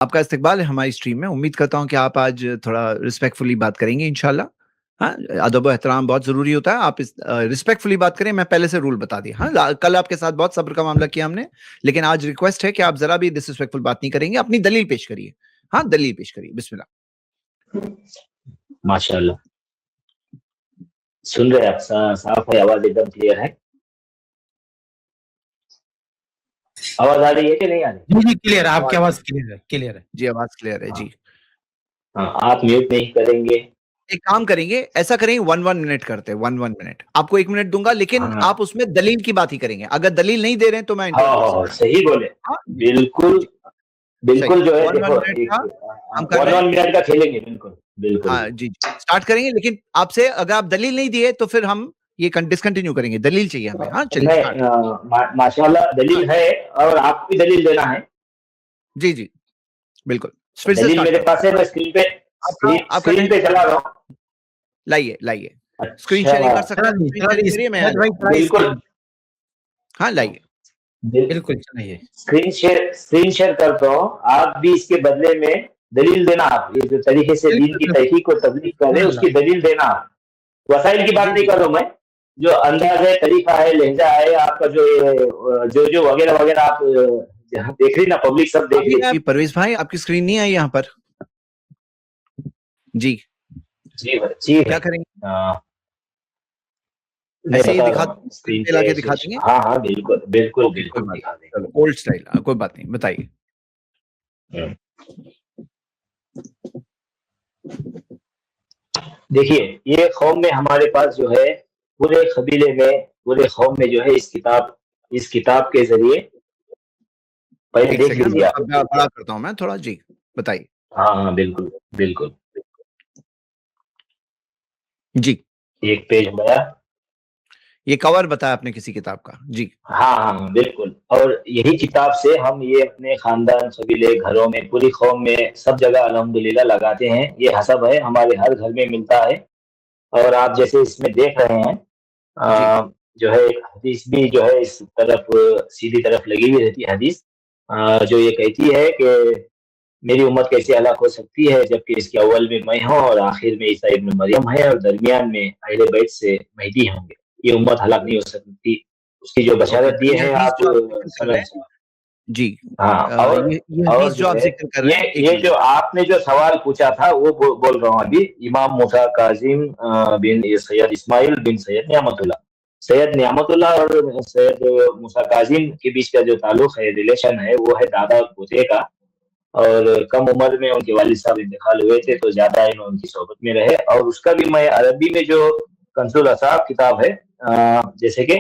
आपका इस्तकबाल है हमारी स्ट्रीम में। उम्मीद करता हूँ कि आप आज थोड़ा रिस्पेक्टफुली बात करेंगे इंशाल्लाह। हाँ, अदब व एहतराम बहुत ज़रूरी होता है। आप इस रिस्पेक्टफुली बात करें, मैं पहले से रूल बता दिया। हाँ, कल आपके साथ बहुत सब्र का मामला किया हमने, लेकिन आज रिक्वेस्ट है कि आप ज़रा भी डिसरिस्पेक्टफुल बात नहीं करेंगे, अपनी दलील पेश करिए। हाँ, दलील पेश करिए, बिस्मिल्लाह। माशाअल्लाह, सुन रहे आप? साफ है, आवाज एकदम क्लियर है? आवाज आ रही है कि नहीं आ रही? जी क्लियर है, आपकी आवाज क्लियर है, क्लियर है जी, आवाज क्लियर है जी। हाँ, आप म्यूट नहीं करेंगे? एक काम करेंगे, ऐसा करेंगे 1 मिनट करते हैं, 1 मिनट। आपको 1 मिनट दूंगा, लेकिन हाँ, आप उसमें दलील की बात ही करेंगे। अगर दलील नहीं दे रहे हैं तो मैं हाँ, सही बोले। हाँ, बिल्कुल जो है, देखो 1 मिनट का हम कर 1 रहे हैं। मिनट का खेलेंगे, बिल्कुल। हाँ जी, स्टार्ट करेंगे, लेकिन आपसे अगर आप दलील नहीं दिए तो फिर हम ये डिसकंटिन्यू करेंगे। दलील चाहिए हमें। हाँ, चलिए स्टार्ट। माशाल्लाह दलील है और आपको भी दलील देना है। जी, बिल्कुल। फिर से दलील मेरे पास है, मैं स्क्रीन पे चला रहा हूँ। लाइए। स्क्रीन शेयरिंग कर सकते हैं? बिल्कुल। हाँ, लाइए। बिल्कुल चलाइए। स्क्रीन शेयर करता हूँ। आप भी इसके बदले में दलील देना। आप ये जो तरीके से दीन की तहकीक को तबलीग कर रहे हैं, उसकी दलील देना। वसाइल की बात नहीं कर रहा हूँ मैं, जो अंदाज है, तरीका है, लहजा है आपका, जो वगैरह आप देख रही ना, पब्लिक सब देख रही। परवेज भाई, आपकी स्क्रीन नहीं आई यहाँ पर? जी क्या करेंगे? ऐसे ही दिखा देंगे। हाँ, बिल्कुल दिखा देंगे। ओल्ड स्टाइल, कोई बात नहीं, बताइए। देखिए, ये कौम में हमारे पास जो है, पूरे कबीले में, पूरे कौम में जो है, इस किताब के जरिए पहले देख लीजिए आप। बड़ा करता हूँ मैं थोड़ा। जी बताइए। हाँ, बिल्कुल जी। एक पेज बड़ा, ये कवर बताया आपने किसी किताब का? जी हाँ, बिल्कुल। और यही किताब से हम ये अपने खानदान, कबीले, घरों में, पूरी कौम में, सब जगह अल्हम्दुलिल्लाह लगाते हैं। ये हसब है, हमारे हर घर में मिलता है। और आप जैसे इसमें देख रहे हैं, जो है एक हदीस भी जो है इस तरफ सीधी तरफ लगी हुई रहती है। हदीस जो ये कहती है कि मेरी उम्मत कैसे हलाक हो सकती है, जबकि इसके अव्वल में मैं हूँ और आखिर में ईसा इब्न मरियम है और दरमियान में अहले बैत से मेहदी होंगे। ये उम्मत हलाक नहीं हो सकती। उसकी जो बशारत दी है आप जी। हाँ, और जो आप जिक्र कर रहे हैं, ये जो आपने जो सवाल पूछा था, वो बोल रहा हूँ अभी। इमाम मूसा काजिम बिन सैयद इस्माइल बिन सैयद नियामतुल्लाह और सैयद मूसा काजिम के बीच का जो ताल्लुक है, रिलेशन है, वो है दादा और पोते का। और कम उम्र में उनके वालिद साहब इंतकाल हुए थे, तो ज्यादा इन्होंने उनकी सोहबत में रहे। और उसका भी मैं अरबी में जो कंजुल असहाब किताब है, जैसे कि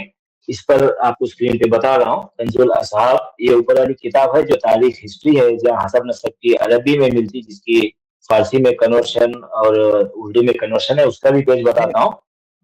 इस पर आपको स्क्रीन पे बता रहा हूँ, कंजुल असहाब, ये ऊपर वाली किताब है जो तारीख हिस्ट्री है, जहाँ हसब नसब की अरबी में मिलती, जिसकी फारसी में कन्वर्शन और उर्दू में कन्वर्शन है, उसका भी पेज बताता हूँ।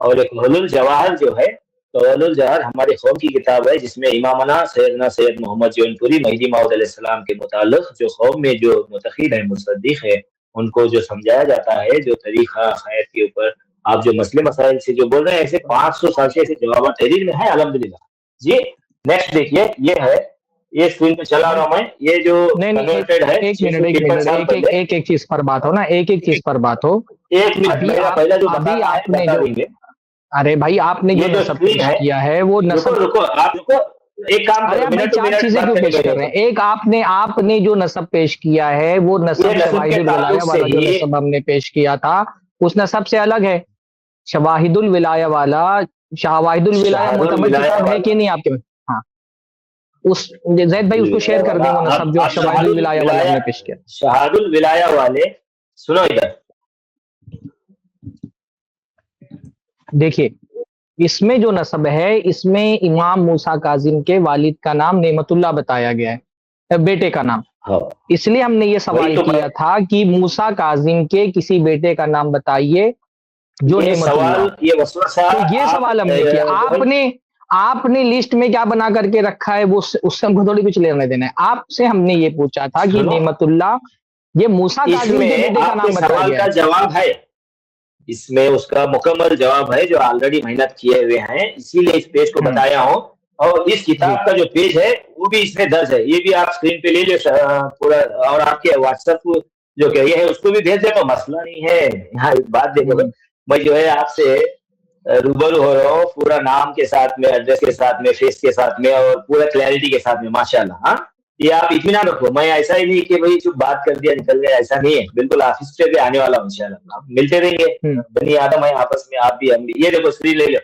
और एक हुलुल जवाहर जो है, तो हुलुल जवाहर हमारे कौम की किताब है, जिसमें इमामना सैयद मोहम्मद जौनपुरी मेहदी मौऊद अलैहिस्सलाम के मुताल्लिक जो कौम में जो मुतक़ीद है, मुसद्दिक़ है, उनको जो समझाया जाता है, जो तरीका खैर के ऊपर आप जो मसले मसाइल से जो बोल रहे हैं, ऐसे 500 साल से ऐसे जवाब तहरीर में है, अल्हम्दुलिल्लाह जी। नेक्स्ट देखिए, ये है, ये स्क्रीन पे चला रहा हूं मैं, ये जो कन्वर्टेड है। एक मिनट, एक चीज पर बात हो ना, एक चीज पर बात हो। एक मिनट, पहला जो अभी आपने जो, अरे भाई, आपने जो नसब पेश किया है, वो नसब, रुको आप रुको, एक काम करो, मिनट टू मिनट चीजें क्यों पेश कर रहे हैं? एक आपने जो नसब पेश किया है, वो नसब शवाहिदुल विलाया वाला जो नसब हमने पेश किया था, उस नसब से अलग है। शवाहिदुल विलाया वाला, शवाहिदुल विलाया मुतमद किताब है कि नहीं आपके में? हाँ, उस जैद भाई उसको शेयर कर दें, वो नसब जो शवाहिदुल विलाया वाला हमने पेश किया। शहादुल विलाया वाले, सुनो इधर देखिए, इसमें जो नसब है, इसमें इमाम मूसा काजिम के वालिद का नाम नेमतुल्लाह बताया गया है, बेटे का नाम। इसलिए हमने ये सवाल किया था कि मूसा काजिम के किसी बेटे का नाम बताइए जो नेमतुल्लाह। तो ये सवाल हमने किया। आपने लिस्ट में क्या बना करके रखा है, वो उससे हमको थोड़ी कुछ लेने देना है। आपसे हमने ये पूछा था कि नेमतुल्लाह, ये मूसा काजिम के बेटे का नाम बताया गया है। जवाब है इसमें, उसका मुकम्मल जवाब है, जो ऑलरेडी मेहनत किए हुए हैं, इसीलिए इस पेज को बताया हूँ और इस किताब का जो पेज है वो भी इसमें दर्ज है, ये भी आप स्क्रीन पे ले लो पूरा, और आपके व्हाट्सएप जो क्या ये है उसको भी भेज देगा, मसला नहीं है। यहाँ एक बात देखो, मैं जो है आपसे रूबरू हो रहा हूँ पूरा नाम के साथ में, एड्रेस के साथ में, फेस के साथ में, और पूरा क्लैरिटी के साथ में, माशाल्लाह। हाँ, ये आप इत्मीनान रखो, मैं ऐसा ही नहीं कि भाई चुप बात कर दिया निकल गया, ऐसा नहीं है, बिल्कुल ऑफिस पे भी आने वाला हूँ इंशाल्लाह, मिलते रहेंगे बनी आदम है आपस में, आप भी हम भी। ये देखो स्क्रीन ले लो,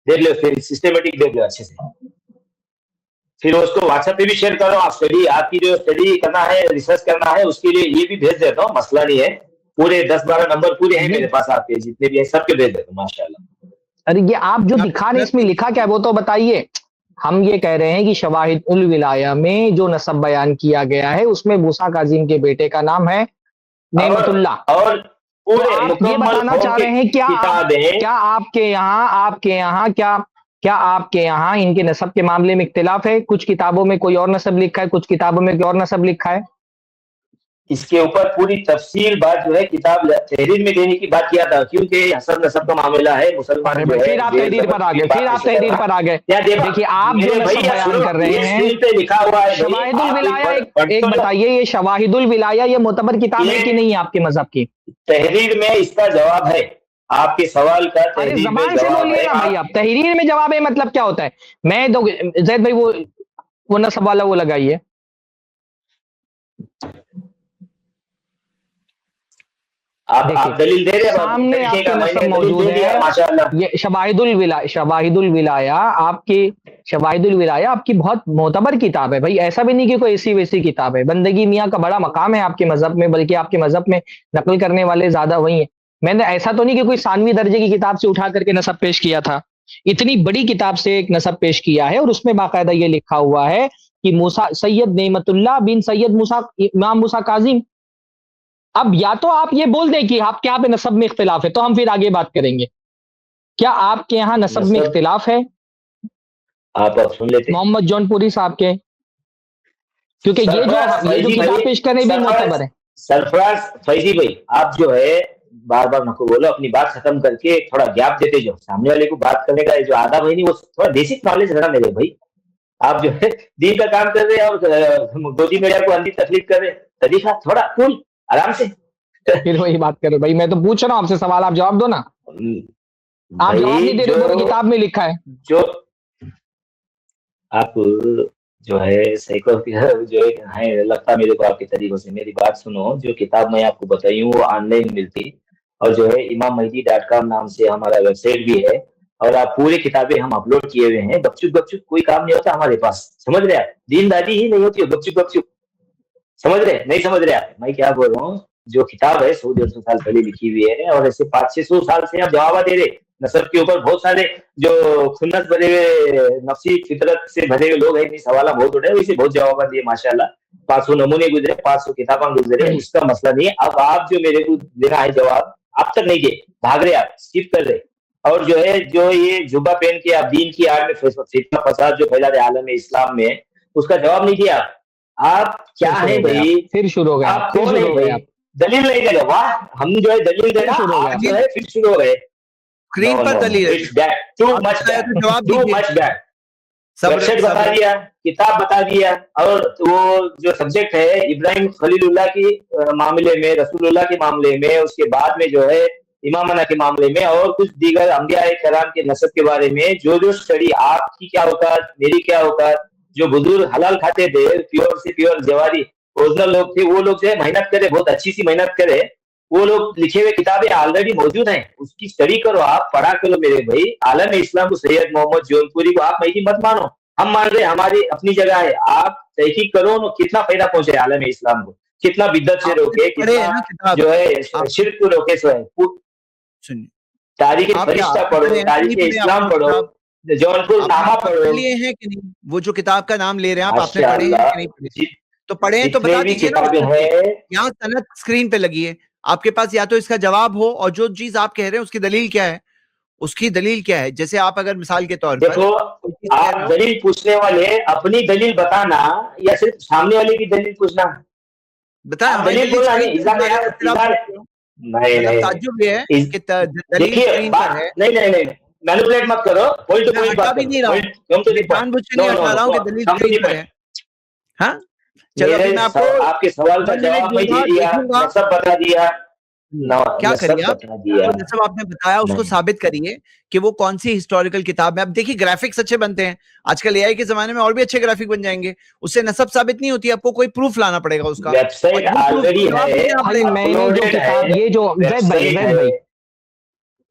देख लो, फिर सिस्टमेटिक देख लो अच्छे से, फिर उसको व्हाट्सएप पे भी शेयर करो। आप स्टडी, आपकी जो स्टडी करना है, रिसर्च करना है, उसके लिए ये भी भेज देता हूँ, मसला नहीं है। पूरे 10-12 नंबर पूरे हैं मेरे पास, आपके जितने भी हैं सबके भेज देता हूँ माशाल्लाह। अरे ये आप जो दिखा रहे हैं इसमें लिखा क्या है वो तो बताइए। हम ये कह रहे हैं कि शवाहिद उल विलाया में जो नसब बयान किया गया है उसमें मूसा काजिम के बेटे का नाम है नेमतुल्लाह, और पूरे तो आप ये बताना चाह रहे हैं क्या आपके यहाँ इनके नसब के मामले में इख्तिलाफ है? कुछ किताबों में कोई और नसब लिखा है, कुछ किताबों में कोई और नसब लिखा है। इसके ऊपर पूरी तफसील बात जो है किताब तहरीर में देने की बात किया था, क्योंकि हसब नसब का मामला है, मुसलमान जो है। फिर आप तहरीर पर आ गए, देखिए आप जो नसब बयान कर रहे हैं पे लिखा हुआ है शवाहिदुल विलाया, एक बताइए ये शवाहिदुल विलाया ये मोतबर किताब है कि नहीं है आपके मजहब की? तहरीर में इसका जवाब है, आपके सवाल का तहरीर में जबान से बोलिए ना भाई, आप तहरीर में जवाब है मतलब क्या होता है? मैं तो जैद भाई वो नसब वाला वो लगाइए। आप दलील दे रहे हैं, सामने आपके नसब मौजूद है माशाल्लाह। ये शवाहिदुल विलाया आपकी बहुत मोतबर किताब है भाई, ऐसा भी नहीं कि कोई ऐसी वैसी किताब है। बंदगी मियाँ का बड़ा मकाम है आपके मजहब में, बल्कि आपके मजहब में नकल करने वाले ज्यादा वही है। मैंने ऐसा तो नहीं कि कोई 90वीं दर्जे की किताब से उठा करके नसब पेश किया था, इतनी बड़ी किताब से एक नसब पेश किया है, और उसमें बाकायदा ये लिखा हुआ है कि मूसा सैयद नेमतुल्लाह बिन सैयद मूसा इमाम मूसा काजिम। अब या तो आप ये बोल दें कि आपके यहाँ पे नसब में इख्तिलाफ है, तो हम फिर आगे बात करेंगे। क्या आपके यहाँ नसब में इख्तिलाफ है? आप सुन लेते मोहम्मद जौनपुरी साहब के, क्योंकि ये जो किताब पेश करने भी मोतबर है। सरफराज फैजी भाई, आप जो है बार बार नको बोलो, अपनी बात खत्म करके थोड़ा गैप देते जाओ, सामने वाले को बात करने का जो आधा महीने वो थोड़ा बेसिक नॉलेज है ना मेरे भाई। आप जो है दीन का काम कर रहे हैं और गोदी मीडिया को अंधी तकलीफ कर रहे हैं, तरीका थोड़ा कूल आराम से। फिर वही बात करो भाई, मैं तो पूछ रहा हूँ आपसे सवाल, आप जवाब दो ना। आप जवाब नहीं दे रहे, किताब में लिखा है जो आप जो है सैकड़ों जो है लगता मेरे को आपके तरीकों से। मेरी बात सुनो, जो किताब मैं आपको बताई हूँ वो ऑनलाइन मिलती, और जो है imammehdi.com नाम से हमारा वेबसाइट भी है, और आप पूरी किताबें हम अपलोड किए हुए हैं। गपचुप कोई काम नहीं होता हमारे पास, समझ रहे आप? दीनदारी ही नहीं होती, गपचुप समझ रहे नहीं समझ रहे आप? मैं क्या बोल रहा हूँ, जो किताब है 100-150 साल पहले लिखी हुई है, और ऐसे 500-600 साल से आप जवाब दे रहे नसब के ऊपर। बहुत सारे जो खुन्नस भरे हुए नफसी फितरत से भरे हुए लोग हैं, सवाल बहुत उठे, इसे बहुत जवाब दिए माशाल्लाह। 500 नमूने गुजरे, 500 किताबें गुजरे, उसका मसला नहीं है। अब आप जो मेरे को देना है जवाब, आप तक नहीं दे, भाग रहे, आप स्किप कर रहे, और जो है जो ये जुब्बा पहन के आप दीन की आड़ में फितना फसाद जो फैला रहे आलम इस्लाम में, उसका जवाब नहीं दिया। आप क्या है भाई? फिर शुरू हो गया, आप कौन है भाई? दलील नहीं दे रहे, वाह हम जो है दलील दे रहे जो है, फिर शुरू हो गए स्क्रीन पर दलील है, टू मच बैड। वेबसाइट बता दिया, किताब बता दिया, और वो जो सब्जेक्ट है इब्राहिम खलीलुल्लाह की मामले में, रसूलुल्लाह के मामले में, उसके बाद में जो है इमामना के मामले में, और कुछ दीगर अंबिया कराम के नसब के बारे में जो स्टडी, आपकी क्या औकात, मेरी क्या औकात, जो बुजुर्ग हलाल खाते थे, प्योर से प्योर जवारी ओरिजिनल लोग थे, वो लोग जो है मेहनत करे, बहुत अच्छी सी मेहनत करे, वो लोग लिखे हुए किताबें ऑलरेडी मौजूद हैं, उसकी स्टडी करो, आप पढ़ा करो मेरे भाई। आलम इस्लाम को, सैयद मोहम्मद जौनपुरी को आप मेहदी मत मानो, हम मान रहे हमारी अपनी जगह है, आप तहकीक करो न, कितना फायदा पहुंचे आलम इस्लाम को, कितना बिद्दत से रोके, कितना जो है शिर्क को रोके। तारीख फरिश्ता पढ़ो, तारीख इस्लाम पढ़ो, जौनपुर नामा पढ़ो। लिए हैं कि नहीं वो जो किताब का नाम ले रहे हैं आप, आपने पढ़े हैं कि नहीं पढ़े? तो पढ़े तो बता दीजिए ना, यहाँ सनद स्क्रीन पे लगी है आपके पास, या तो इसका जवाब हो, और जो चीज आप कह रहे हैं उसकी दलील क्या है, उसकी दलील क्या है। जैसे आप अगर मिसाल के तौर पर देखो, आप दलील पूछने वाले अपनी दलील बताना, या सिर्फ सामने वाले की दलील पूछना? बता दलील बोलना नहीं, ताज्जुब ये है कि दलील स्क्रीन पर है। नहीं, मैनिपुलेट मत करो, पॉइंट टू पॉइंट बात भी नहीं रहा हूँ, जानबूझ के नहीं हटा रहा हूँ कि दलील सही पर है। हाँ चलो अभी मैं आपके सवाल का जवाब मैं दे दिया, सब बता दिया। क्या करिए आप, जैसा आपने बताया उसको साबित करिए कि वो कौन सी हिस्टोरिकल किताब है। अब देखिए ग्राफिक्स अच्छे बनते हैं आजकल, एआई के जमाने में और भी अच्छे ग्राफिक बन जाएंगे, उससे नसब साबित नहीं होती, आपको कोई प्रूफ लाना पड़ेगा उसका। वेबसाइट ऑलरेडी है, मैंने जो किताब, ये जो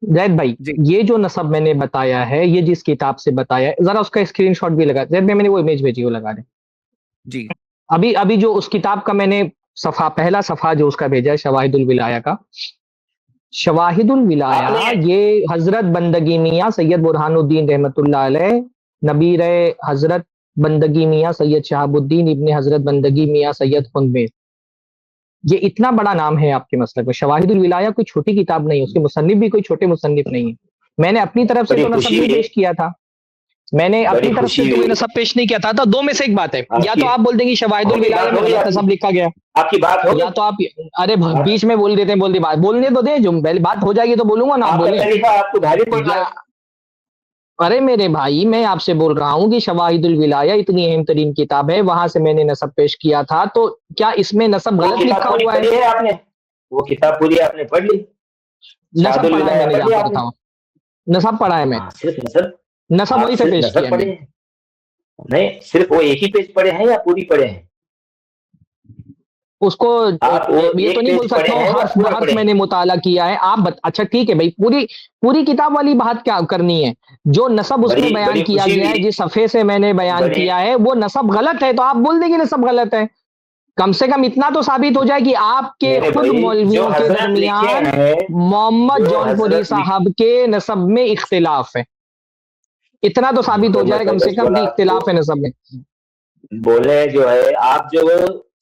जैद भाई ये जो नसब मैंने बताया है, ये जिस किताब से बताया है, जरा उसका स्क्रीनशॉट भी लगा जैद, मैंने वो इमेज भेजी, वो लगा दे जी। अभी जो उस किताब का मैंने पहला सफा जो उसका भेजा है, शवाहिदुल विलाया का, शवाहिदुल विलाया ये हजरत बंदगी मियाँ सैयद बुरहानुद्दीन रहमतुल्लाह अलैह, नबीर हजरत बंदगी मियाँ सैयद शहाबुद्दीन इब्ने हजरत बंदगी मियाँ सैयद खुंदमेर, ये इतना बड़ा नाम है आपके मसलक में। शवाहिदुल विलाया कोई छोटी किताब नहीं है, उसके मुसन्निफ भी कोई छोटे मुसन्निफ नहीं है। मैंने अपनी तरफ से तो नसब नहीं पेश किया था, मैंने अपनी तरफ से तो नसब पेश नहीं किया था। तो दो में से एक बात है, या तो आप बोल देंगे शवाहिदुल विलाया में गलत नसब लिखा गया, आपकी बात हो, या तो आप अरे बीच में बोल देते हैं, बोल दी बात बोलने तो दे, जो पहले बात हो जाएगी तो बोलूंगा ना, आप बोले। अरे मेरे भाई मैं आपसे बोल रहा हूँ कि शवाहिदुल विलाया इतनी अहम तरीन किताब है, वहां से मैंने नसब पेश किया था, तो क्या इसमें नसब गलत लिखा हुआ है? आपने वो किताब पूरी आपने पढ़ ली? नसब पढ़ा है मैंने, आपको बताऊं, नसब पढ़ा है मैं, नसब वही से पेश किया है। नहीं सिर्फ वो एक ही पेज पढ़े हैं या पूरी पढ़े हैं? उसको ये तो नहीं बोल सकता हूँ हर्फ बहर्फ मैंने मुताला किया है। आप अच्छा ठीक है भाई, पूरी किताब वाली बात क्या करनी है? जो नसब उसमें बयान किया गया है, जिस सफ़े से मैंने बयान किया है, वो नसब गलत है, तो आप बोल देंगे नसब गलत है। कम से कम इतना तो साबित हो जाए कि आपके खुद मौलवियों के दरमियान मोहम्मद जौनपुरी साहब के नसब में इख्तिलाफ है, इतना तो साबित हो जाए कम से कम कि इख्तिलाफ है नसब में। बोले जो है आप जो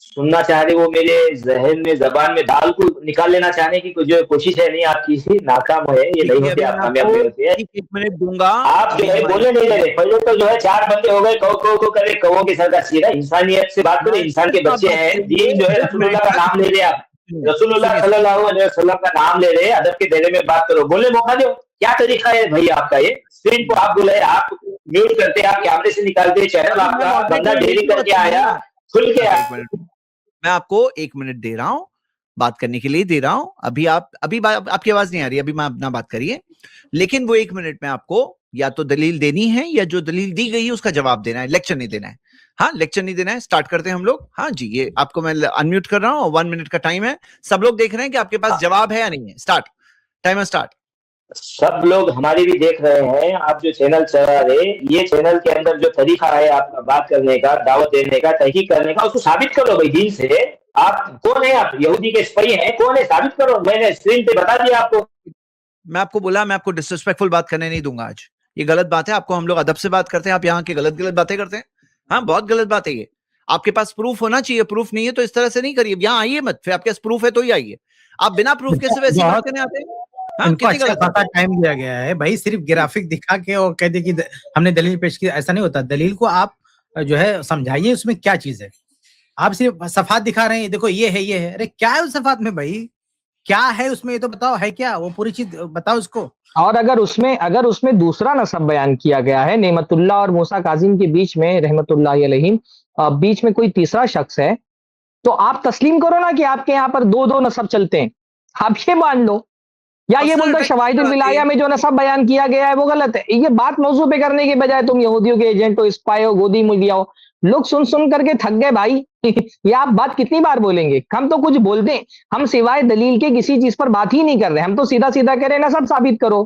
सुनना चाह रहे, वो मेरे जहन में जबान में दाल को निकाल लेना चाहने की जो कोशिश है, नहीं आपकी नाकाम है, ये नहीं होती, आप कामयाब नहीं होते हैं। 1 मिनट दूंगा, आप जो है बोले नहीं लगे, पहले तो जो है 4 बंदे हो गए, कौ करे, कौओं के सर का सिर है, इंसानियत से बात करें, इंसान के बच्चे हैं, दीन जो है रसूलुल्लाह का नाम ले रहे, आप रसूलुल्लाह सल्लल्लाहु अलैहि वसल्लम का नाम ले रहे, अदब के दायरे में बात करो, बोले मौका दो। क्या तरीका है भाई आपका? ये स्क्रीन को आप बोले, आप म्यूट करते, आप कैमरे से निकालते, चैनल आपका बंदा डेली करके आया, खुल के आया। मैं आपको 1 मिनट दे रहा हूं, बात करने के लिए दे रहा हूं। अभी आपकी आवाज नहीं आ रही, अभी मैं अपना बात करिए, लेकिन वो 1 मिनट में आपको या तो दलील देनी है या जो दलील दी गई है उसका जवाब देना है, लेक्चर नहीं देना है। हाँ लेक्चर नहीं देना है। स्टार्ट करते हैं हम लोग। हाँ जी, ये आपको मैं अनम्यूट कर रहा हूँ, 1 मिनट का टाइम है, सब लोग देख रहे हैं कि आपके पास जवाब है या नहीं है। Start, timer start. सब लोग हमारी भी देख रहे हैं, आप जो चैनल चला रहे, ये चैनल के अंदर जो तरीका है आपका बात करने का, दावत देने का, तहकीक करने का, उसको साबित करो भाई दीन से। आप कौन है? आप यहूदी के स्पाई हैं? कौन है? साबित करो। मैंने स्क्रीन पे बता दिया आपको। मैं आपको बोला, मैं आपको डिसरिस्पेक्टफुल बात करने नहीं दूंगा आज, ये गलत बात है। आपको हम लोग अदब से बात करते हैं, आप यहाँ की गलत बातें करते हैं। हाँ बहुत गलत बात है ये। आपके पास प्रूफ होना चाहिए, प्रूफ नहीं है तो इस तरह से नहीं करिए। यहाँ आइए मत, फिर आपके पास प्रूफ है तो ही आइए। आप बिना प्रूफ के सिर्फ ऐसी बात करने आते हैं। उनको अच्छा खासा टाइम दिया गया है भाई, सिर्फ ग्राफिक दिखा के और कह दे कि हमने दलील पेश की, ऐसा नहीं होता। दलील को आप जो है समझाइए, उसमें क्या चीज है। आप सिर्फ सफात दिखा रहे हैं, देखो ये है ये है, अरे क्या है उस सफात में भाई, क्या है उसमें, ये तो बताओ है क्या, वो पूरी चीज बताओ उसको। और अगर उसमें दूसरा नसब बयान किया गया है, नेमतुल्लाह और मूसा काजिम के बीच में रहमतुल्लाह अलैहिम, बीच में कोई तीसरा शख्स है, तो आप तस्लीम करो ना कि आपके यहाँ पर दो नसब चलते हैं, आप ये मान लो। या ये बोलते शवाहिदुल विलाया में जो नसब बयान किया गया है वो गलत है। ये बात मौजू पे करने के बजाय तुम यहूदियों के एजेंट हो, स्पाई हो, गोदी मुलिया हो। लोग सुन करके थक गए भाई। ये आप बात कितनी बार बोलेंगे? हम तो कुछ बोलते हैं, हम सिवाय दलील के किसी चीज पर बात ही नहीं कर रहे, हम तो सीधा सीधा कह रहे हैं नसब साबित करो।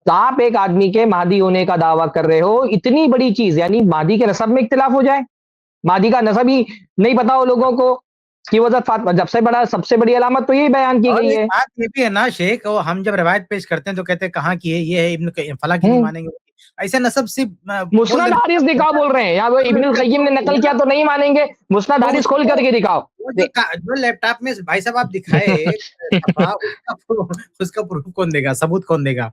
तो आप एक आदमी के महदी होने का दावा कर रहे हो, इतनी बड़ी चीज, यानी महदी के नसब में इख्तिलाफ हो जाए, महदी का नसब ही नहीं पता हो लोगों को कि वजह सबसे बड़ी अलामत तो यही बयान की गई है। बात ये भी है ना शेख, और हम जब रवायत पेश करते हैं तो कहते हैं कहाँ की है, ये है इब्न फला की नहीं मानेंगे, ऐसे नसब से मुस्नद हारिस दिखाओ बोल रहे हैं, या वो इब्नुल कय्यिम ने नकल किया तो नहीं मानेंगे, मुस्नद हारिस खोल करके दिखाओ। जो लैपटॉप में भाई साहब आप दिखाए उसका प्रूफ कौन देगा, सबूत कौन देगा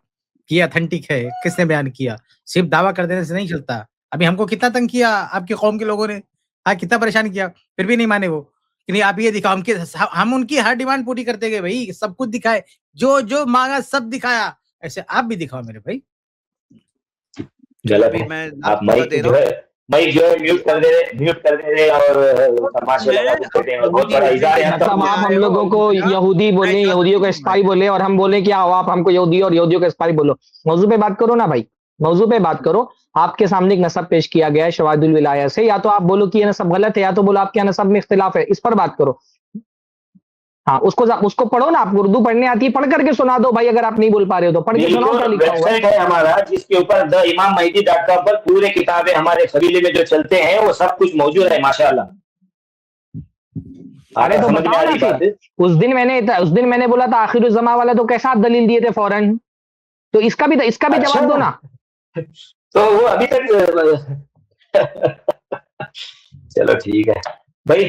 कि ये ऑथेंटिक है, किसने बयान किया? सिर्फ दावा कर देने से नहीं चलता। अभी हमको कितना तंग किया आपकी कौम के लोगों ने, कितना परेशान किया, फिर भी नहीं माने वो कि नहीं आप ये दिखाओ। हम उनकी हर डिमांड पूरी करते गए भाई, सब कुछ दिखाए, जो मांगा सब दिखाया, ऐसे आप भी दिखाओ मेरे भाई। गलत अभी है। मैं आप बता माइक दे जो रहा हूँ। है म्यूट कर दे रहे और तमाशे मैं लगा देते हैं और बहुत यहूदी बड़ा हूँ, इज़हार है मतलब आप हम आए हो लोगों को अमेरिका, यहूदी मैं बोले, इजाजत यहूदियों को नहीं दूंगा। स्पाई बोले, और हम बोले कि आओ आप हमको यहूदी और यहूदियों को स्पाई बोलो। मौजू पे बात करो ना भाई, मौजू पे बात करो। आपके सामने एक नसब पेश किया गया है शवाहिदुल विलाया से, या तो आप बोलो कि ये नसब गलत है, या तो बोलो आपके यहाँ नसब में इख्तिलाफ है, इस पर बात करो। हाँ, उसको पढ़ो ना, आपको उर्दू पढ़ने आती है, पढ़ करके सुना दो भाई, अगर आप नहीं बोल पा रहे हो तो पढ़ के सुनाओ क्या लिखा हुआ है। वेबसाइट है हमारा जिसके ऊपर द इमाम महदी.com पर पूरे किताबें हमारे कबीले में जो चलते हैं वो सब कुछ मौजूद है माशाल्लाह। अरे तो बताओ ना फिर, उस दिन मैंने बोला था आखिरुज़्ज़मा वाला, तो कैसा आप दलील दिए थे फौरन, तो इसका भी जवाब दो ना। तो वो अभी तक चलो ठीक है भाई।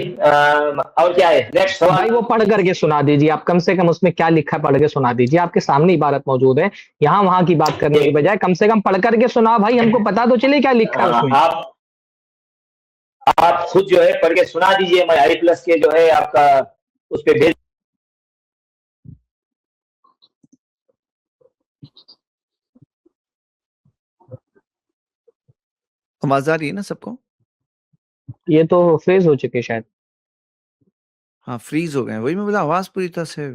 और क्या है नेक्स्ट सवाल? भाई वो पढ़ करके सुना दीजिए, आप कम से कम उसमें क्या लिखा है पढ़ के सुना दीजिए, आपके सामने इबारत मौजूद है, यहाँ वहां की बात करने की बजाय कम से कम पढ़ करके सुनाओ भाई, हमको पता तो चले क्या लिखा है उसमें। आप खुद जो है पढ़ के सुना दीजिए, मैं i+ के जो है आपका उस पे भेज। आवाज आ रही है ना सबको? ये तो फ्रीज हो चुके शायद। हाँ, फ्रीज हो गए, वही मैं बोला, आवाज पूरी तरह से।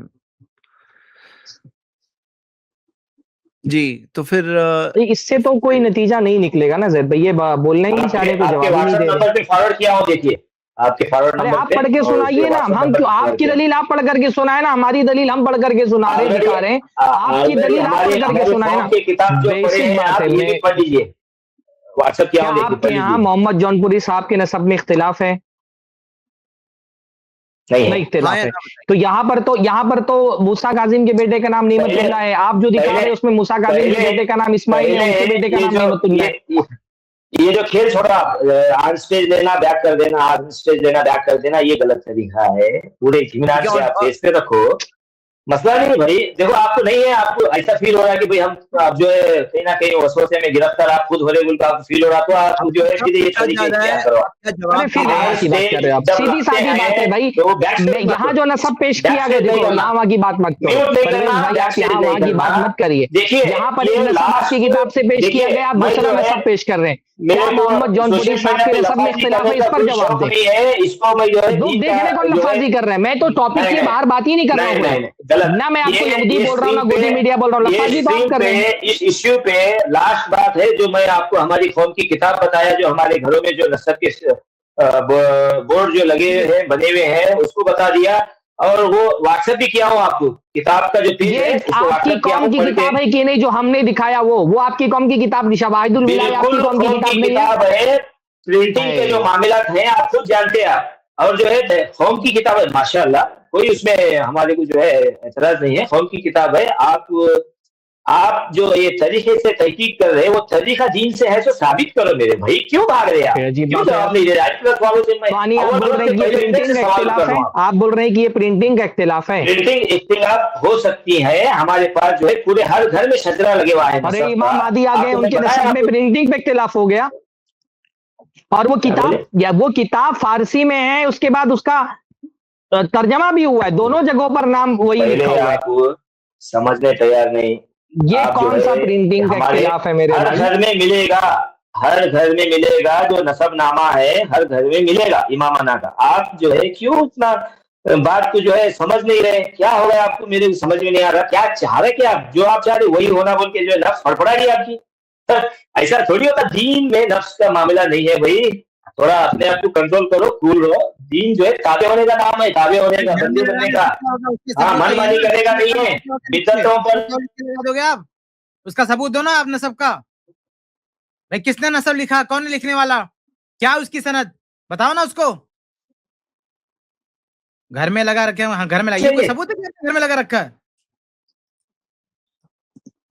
जी, तो फिर इससे तो कोई नतीजा नहीं निकलेगा ना जैद भाई, ये बोलने ही चाह रहे, कोई जवाब ही नहीं दे रहे। फॉरवर्ड किया हो, देखिए आपके फॉरवर्ड नंबर पे। आप पढ़ के सुनाइए ना, हम क्यों आपकी दलील आप पढ़ करके सुनाए ना, हमारी दलील हम पढ़ करके सुना रहे, दिखा रहे हैं, आपकी दलील आप पढ़ करके सुनाए ना। किताब जो पढ़े हैं आप ये भी पढ़ लीजिए, व्हाट्सएप किया हो, आपके यहाँ मोहम्मद जौनपुरी साहब के नसब में इख्तिलाफ है? नहीं इख्तिलाफ है। तो यहाँ पर तो मूसा काजिम के बेटे का नाम नेमतुल्लाह है, आप जो दिखा रहे हैं उसमें मूसा काजिम के बेटे का नाम इस्माइल है, उनके बेटे का नाम नेमतुल्लाह है। ये जो खेल छोड़ा, आन स्टेज लेना बैक कर देना, आन स्टेज लेना बैक कर देना, ये गलत तरीका है। पूरे इत्मीनान से आप फेस पे रखो, मसला नहीं भाई। देखो आपको नहीं है, आपको ऐसा फील हो रहा है कि भाई हम आप जो है कहीं ना कहीं वसवसे में गिरफ्तार आप खुद हो रहे, बोल आपको फील हो रहा, तो आप जो है सीधे ये तरीके क्या करो। सीधी सादी बात है भाई, यहाँ जो नसब पेश किया गया, देखो यहाँ वहाँ की बात मत करो भाई, आप यहाँ वहाँ की बात मत करिए। देखिए यहाँ पर नसब की किताब से पेश किया गया, आप दूसरा नसब पेश कर रहे हैं। मोहम्मद जौनपुरी साहब के नसब में इख्तिलाफ है, इस पर जवाब दें। इसको मैं जो है दुख देखने को लफाजी कर रहे हैं, मैं तो टॉपिक के बाहर बात ही नहीं कर रहा हूँ ना, मैं आपको यहूदी बोल रहा हूँ ना गोदी मीडिया बोल रहा हूँ, लफाजी बात कर रहे हैं। इस इश्यू पे लास्ट बात है जो मैं आपको हमारी कौम की किताब बताया, जो हमारे घरों में जो नसब के बोर्ड जो लगे हैं, बने हुए हैं, उसको बता दिया, और वो व्हाट्सएप भी किया हूँ आपको, किताब का जो पेज है आपकी कौम की किताब है कि नहीं, जो हमने दिखाया वो आपकी कौम की किताब, शवाहिदुल विलाया आपकी कौम की किताब है। प्रिंटिंग के जो मामला हैं आप खुद जानते हैं, और जो है कौम की किताब है माशाल्लाह, कोई उसमें हमारे को जो है एतराज नहीं है, कौम की किताब है। आप जो ये तरीके से तहकीक कर रहे हैं, वो तरीका दीन से है, तो साबित करो मेरे भाई, क्यों भाग रहे हैं आप, क्यों जवाब नहीं दे रहे? आप बोल रहे हैं कि ये प्रिंटिंग का इख्तिलाफ है, आप बोल रहे हैं कि ये प्रिंटिंग का इख्तिलाफ है। प्रिंटिंग इख्तिलाफ हो सकती है, हमारे पास जो है पूरे हर घर में शजरा लगे हुआ है। अरे इमाम महदी आ गए, उनके नसब में प्रिंटिंग पे इख्तिलाफ हो गया, और वो किताब फारसी में है, उसके बाद उसका तर्जमा भी हुआ है, दोनों जगहों पर नाम वही लिखा हुआ है। समझने तैयार नहीं, ये कौन सा प्रिंटिंग का इख्तिलाफ है मेरे भाई? हर घर में मिलेगा, हर घर में मिलेगा, जो नसबनामा है हर घर में मिलेगा इमामाना का। आप जो है क्यों उतना बात को जो है समझ नहीं रहे, क्या हो रहा है आपको, मेरे समझ में नहीं आ रहा, क्या चाह रहे, क्या जो आप चाह रहे वही होना बोल के जो है नफ्स फड़फड़ा गई आपकी। ऐसा थोड़ी होता, दीन में नफ्स का मामला नहीं है भाई, थोड़ा अपने आप को कंट्रोल करो, कूल रहो। दीन जो है ताबे होने का नाम है, ताबे होने का, बंदे बनने का, हाँ मनमानी करेगा नहीं है, बिद्दतों पर। आप उसका सबूत दो ना, आप नसब का भाई, किसने नसब लिखा, कौन है लिखने वाला, क्या उसकी सनद बताओ ना उसको। घर में लगा रखे हैं, घर में लगा, कोई सबूत है घर में लगा रखा है?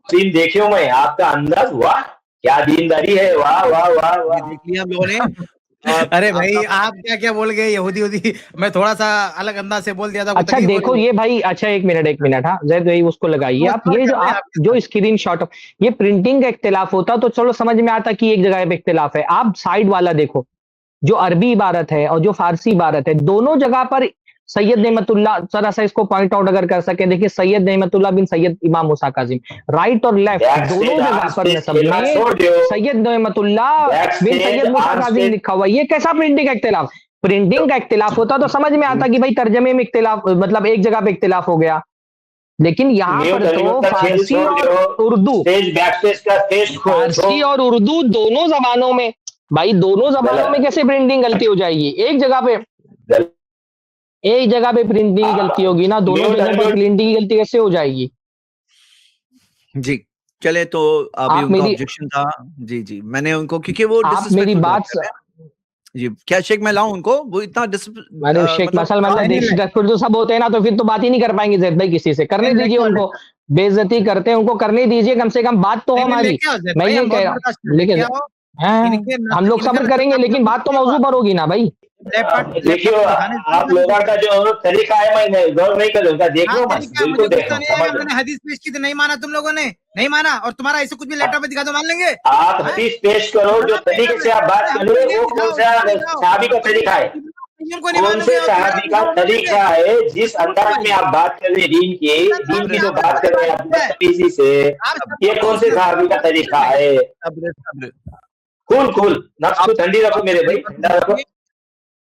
दीन देखे हो मैं, आपका अंदाज, वाह क्या दीनदारी है, वाह वाह वाह वाह, देख लिया हम लोगों ने। अरे भाई आप क्या क्या बोल गए, यहूदी, मैं थोड़ा सा अलग अंदाज से बोल दिया था। अच्छा देखो ये भाई, अच्छा एक मिनट हाँ जैद भाई उसको लगाइए आप, ये जो आप जो स्क्रीन शॉट, ये प्रिंटिंग का इख्तिलाफ होता तो चलो समझ में आता कि एक जगह पे इख्तिलाफ है। आप साइड वाला देखो, जो अरबी इबारत है और जो फारसी इबारत है, दोनों जगह पर सैयद नेमतुल्लाह, जरा सा इसको पॉइंट आउट अगर कर सके, देखिए सैयद नेमतुल्लाह बिन सैयद इमाम मूसा काजिम, राइट और लेफ्ट दोनों जगह पर नसब में सैयद नेमतुल्लाह बिन सैयद मूसा काजिम लिखा हुआ। ये कैसा प्रिंटिंग का इख्तिलाफ? प्रिंटिंग का इख्तिलाफ होता तो समझ में आता कि भाई तर्जमे में इख्तिलाफ, मतलब एक जगह पे इख्तिलाफ हो गया, लेकिन यहाँ पर तो फारसी और उर्दू, फारसी और उर्दू दोनों जबानों में, भाई दोनों जबानों में कैसे प्रिंटिंग गलती हो जाएगी? एक जगह पे प्रिंटिंग की गलती होगी ना, दोनों जगह पर प्रिंटिंग की गलती कैसे हो जाएगी? जी चले, तो अभी उनका ऑब्जेक्शन था। जी जी, मैंने उनको, क्योंकि वो आप मेरी बात जी, क्या शेख मैं लाऊं उनको? वो इतना शेख मतलब तो सब होते हैं ना, तो फिर तो बात ही नहीं कर पाएंगे जैद भाई किसी से। करने दीजिए उनको, बेइज्जती करते हैं उनको, करने दीजिए, कम से कम बात तो हमारी। मैं ये कह रहा हूँ, लेकिन हम लोग सब्र करेंगे, लेकिन बात तो मौजू पर होगी ना भाई। देखिए आप लोगों का जो तरीका है, मैं गौर नहीं कर रहा, देखो बिल्कुल देखो। मैंने हदीस पेश की तो नहीं माना, तुम लोगों ने नहीं माना, और तुम्हारा ऐसे कुछ भी लेटर में दिखा दो मान लेंगे। आप हदीस पेश करो, जो तरीके से आप बात कर रहे हो वो कौन सा सहाबी का तरीका है? कौन से सहाबी का तरीका है? जिस अंदाज में आप बात कर रहे हैं दीन की जो बात कर रहे हैं आप बदतमीजी से, ये कौन से सहाबी का तरीका है? कुल नफ्स को ठंडी रखो मेरे भाई, ठंडा रखो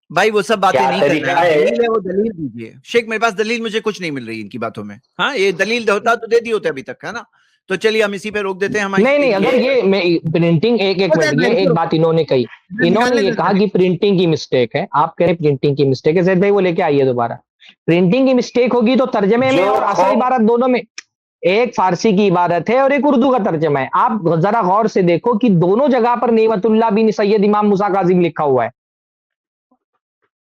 भाई, वो सब बातें नहीं करना है। दलील है, वो दलील दीजिए शेख। मेरे पास दलील, मुझे कुछ नहीं मिल रही इनकी बातों में। हाँ, ये दलील होता तो दे दी होते अभी तक, है ना? तो चलिए हम इसी पे रोक देते हैं। हमारी नहीं, अगर ये प्रिंटिंग, एक मिनट, ये एक बात इन्होंने कही, इन्होंने ये कहा कि प्रिंटिंग की मिस्टेक है। आप कह रहे प्रिंटिंग की मिस्टेक है, जैद भाई वो लेके आइए दोबारा। प्रिंटिंग की मिस्टेक होगी तो तर्जमे में और असल इबारत दोनों में, एक फारसी की इबारत है और एक उर्दू का तर्जमा है। आप जरा गौर से देखो कि दोनों जगह पर नेमतुल्लाह बिन सैयद इमाम मूसा काजिम लिखा हुआ है।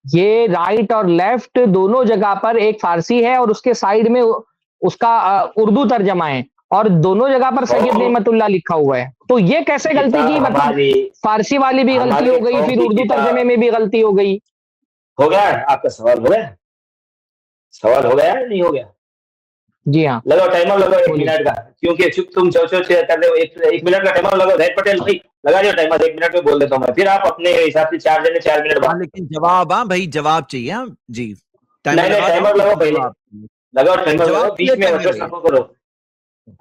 ये राइट और लेफ्ट दोनों जगह पर एक फारसी है और उसके साइड में उसका उर्दू तर्जमा है, और दोनों जगह पर सैयद नेमतुल्लाह लिखा हुआ है। तो ये कैसे गलती की? मतलब फारसी वाली भी गलती हो गई, फिर उर्दू तर्जमे में भी गलती हो गई। हो गया आपका सवाल? हो गया सवाल? हो गया नहीं हो गया? जी हाँ, लगाओ टाइमर, लगाओ 1 मिनट का, क्योंकि चुप तुम चो कर रहे हो। 1 मिनट का टाइमर लगाओ। जैद पटेल भाई लगा दो टाइमर, 1 मिनट में बोल देता हूँ मैं, फिर आप अपने हिसाब से 4 मिनट बाद। लेकिन जवाब, हाँ भाई जवाब चाहिए जी। टाइमर लगाओ पहले, लगाओ टाइमर, बीच में करो।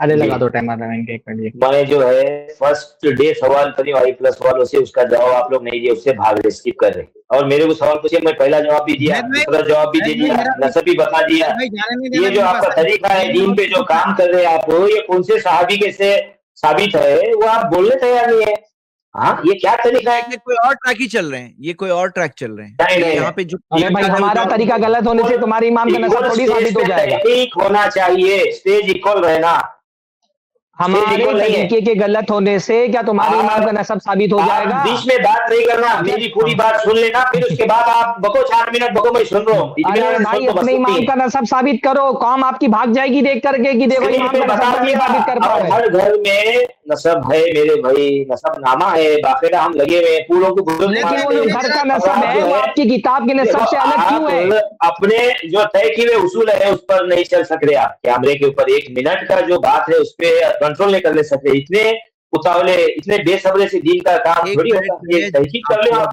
अरे लगा दो टाइमर, लगाएंगे 1 मिनट। मैं जो है फर्स्ट डे सवाल करी Y+ वालों से, उसका जवाब आप लोग नहीं दिए, उससे भाग रहे, स्किप कर रहे। और मेरे को सवाल पूछे, मैं पहला जवाब भी दिया, दूसरा जवाब भी दे दिया, नसब भी बता दिया। ये जो आपका तरीका है दीन पे जो काम कर रहे हैं आप, ये कौन से सहाबी के से साबित है वो आप बोलने तैयार नहीं है। हाँ, ये क्या तरीका है? कोई और ट्रैक ही चल रहे हैं, ये कोई और ट्रैक चल रहे हैं। नहीं, यहाँ पे जो भाई हमारा तरीका गलत होने से तुम्हारे इमाम का नसब थोड़ी साबित हो जाएगा। ठीक होना चाहिए, स्टेज इक्वल रहना। हमारे तरीके के गलत होने से क्या तुम्हारे इमाम का नसब साबित हो जाएगा? बीच में बात नहीं करना, मेरी पूरी बात सुन लेना, फिर उसके बाद आप बको 4 मिनट बको, मैं सुन रहा हूँ। भाई अपने इमाम का नसब साबित करो, कौम आपकी भाग जाएगी देख करके कि देखो इमाम का नसब साबित कर पा रहे हैं। हर घर में नसब है मेरे भाई, नसब नामा है, बाकायदा हम लगे हुए पूरों को। लेकिन वो जो घर का नसब है वो आपकी किताब के नसब से अलग क्यों है? अपने जो तय किए हुए उसूल है उस पर नहीं चल सक रहे आप। कैमरे के ऊपर 1 मिनट का जो बात है उस पर कंट्रोल नहीं कर ले सकते। इतने उतावले, इतने बेसब्रे से दीन का काम थोड़ी होता है। तहकीक कर ले आप।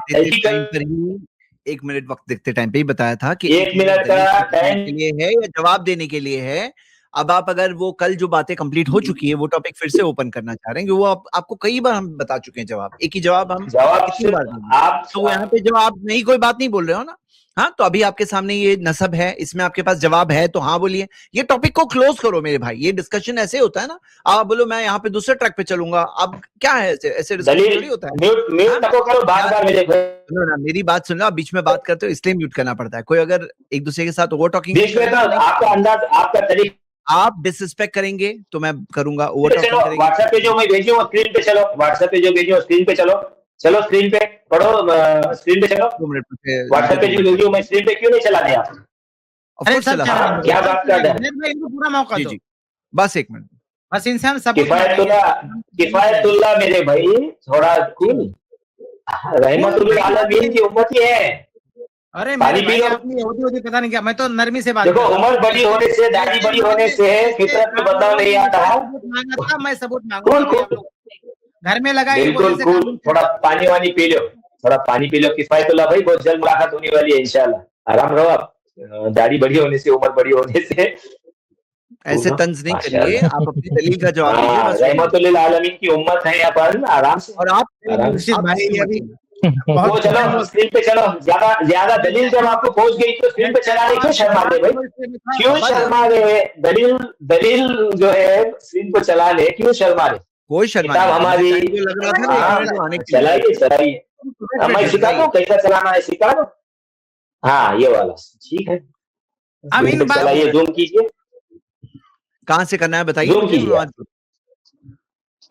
1 मिनट वक्त देखते टाइम पे ही बताया था कि 1 मिनट का टाइम के लिए है या जवाब देने के लिए है। अब आप अगर वो कल जो बातें कंप्लीट हो चुकी है वो टॉपिक फिर से ओपन करना चाह रहे हैं, वो आपको कई बार हम बता चुके हैं जवाब, एक ही जवाब हम कितनी बार आप, तो यहाँ पे जब आप नहीं कोई बात नहीं बोल रहे हो ना, हाँ, तो अभी आपके सामने ये नसब है, इसमें आपके पास जवाब है, तो हाँ बोलिए। ये टॉपिक को क्लोज करो मेरे भाई। ये डिस्कशन ऐसे होता है ना, आप बोलो मैं यहाँ पे दूसरे ट्रैक पे चलूंगा, अब क्या है ऐसे डिस्कशन थोड़ी होता है। मेरी बात सुन लो, आप बीच में बात करते हो इसलिए म्यूट करना पड़ता है। कोई अगर एक दूसरे के साथ ओवर टॉकिंग, आपका अंदाज, आपका तरीका, आप डिसरिस्पेक्ट करेंगे तो मैं करूंगा ओवर टॉकिंग करेंगे। व्हाट्सएप पे जो मैं भेजूं स्क्रीन पे चलो, व्हाट्सएप पे जो भेजूं स्क्रीन पे चलो, चलो स्क्रीन पे पढ़ो, स्क्रीन पे चलो। 2 मिनट व्हाट्सएप पे जो वीडियो मैं स्क्रीन पे क्यों नहीं चला दिया? क्या बात कर रहे हैं? पूरा मौका दो। बस 1 मिनट, बस इनसे हम सब किफायतुल्लाह मेरे भाई, थोड़ा कूल, रहमतुल्लाह आलमीन की उम्मत ही है। अरे मेरे भाई होती पता नहीं क्या, मैं तो नरमी से बात। देखो उम्र बड़ी होने से, दाढ़ी बड़ी होने से फितरत में बदलाव नहीं आता है। मैं सबूत मांगू, घर में लगा। बिल्कुल, थोड़ा पानी वानी पी लो, थोड़ा पानी पी लो। किफायतुल्लाह भाई बहुत जल्द मुलाकात होने वाली है इंशाल्लाह, आराम रहो आप। दाढ़ी बड़ी होने से, उम्र बड़ी होने से। ऐसे तंज नहीं करिए, आप अपनी दलील का जवाब दीजिए बस। रहमतुल आलमीन की उम्मत है अपन, आराम से। और आप मुर्शिद भाई अभी वो चलो स्क्रीन पे चलो, ज्यादा दलील जब आपको पहुंच गई तो स्क्रीन पे चलाने क्यों शर्मा रहे भाई? क्यों शर्मा रहे? दलील जो है स्क्रीन पे चलाने क्यों शर्मा रहे? कोई शर्मा किताब हमारी लग रहा था चलाइए। मैं सिखा दूं कैसा चलाना है, सिखा दो। हाँ ये वाला ठीक है, चलाइए, जूम कीजिए। कहाँ से करना है बताइए। जूम कीजिए।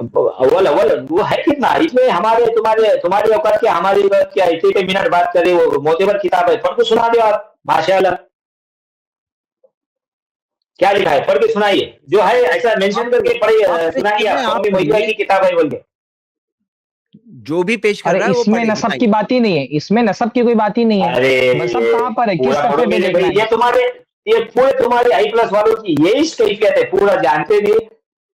अव्वल वो है कितना इसमें, हमारे तुम्हारी औकात क्या, हमारी औकात क्या, इतने मिनट बात करे, वो मोतेबर किताब है, पढ़ के सुना दो आप, माशाल्लाह। क्या लिखा है पढ़ के सुनाइए, जो है ऐसा मेंशन करके पढ़िए, सुनाइए आप की किताब है बोल के। जो भी पेश कर रहा है इसमें नसब की बात ही नहीं है, इसमें नसब की कोई बात ही नहीं है। अरे नसब कहाँ पर है, किस सफे पे देखना है? ये पूरे तुम्हारे I+ वालों की यही कैफियत है, पूरा जानते नहीं,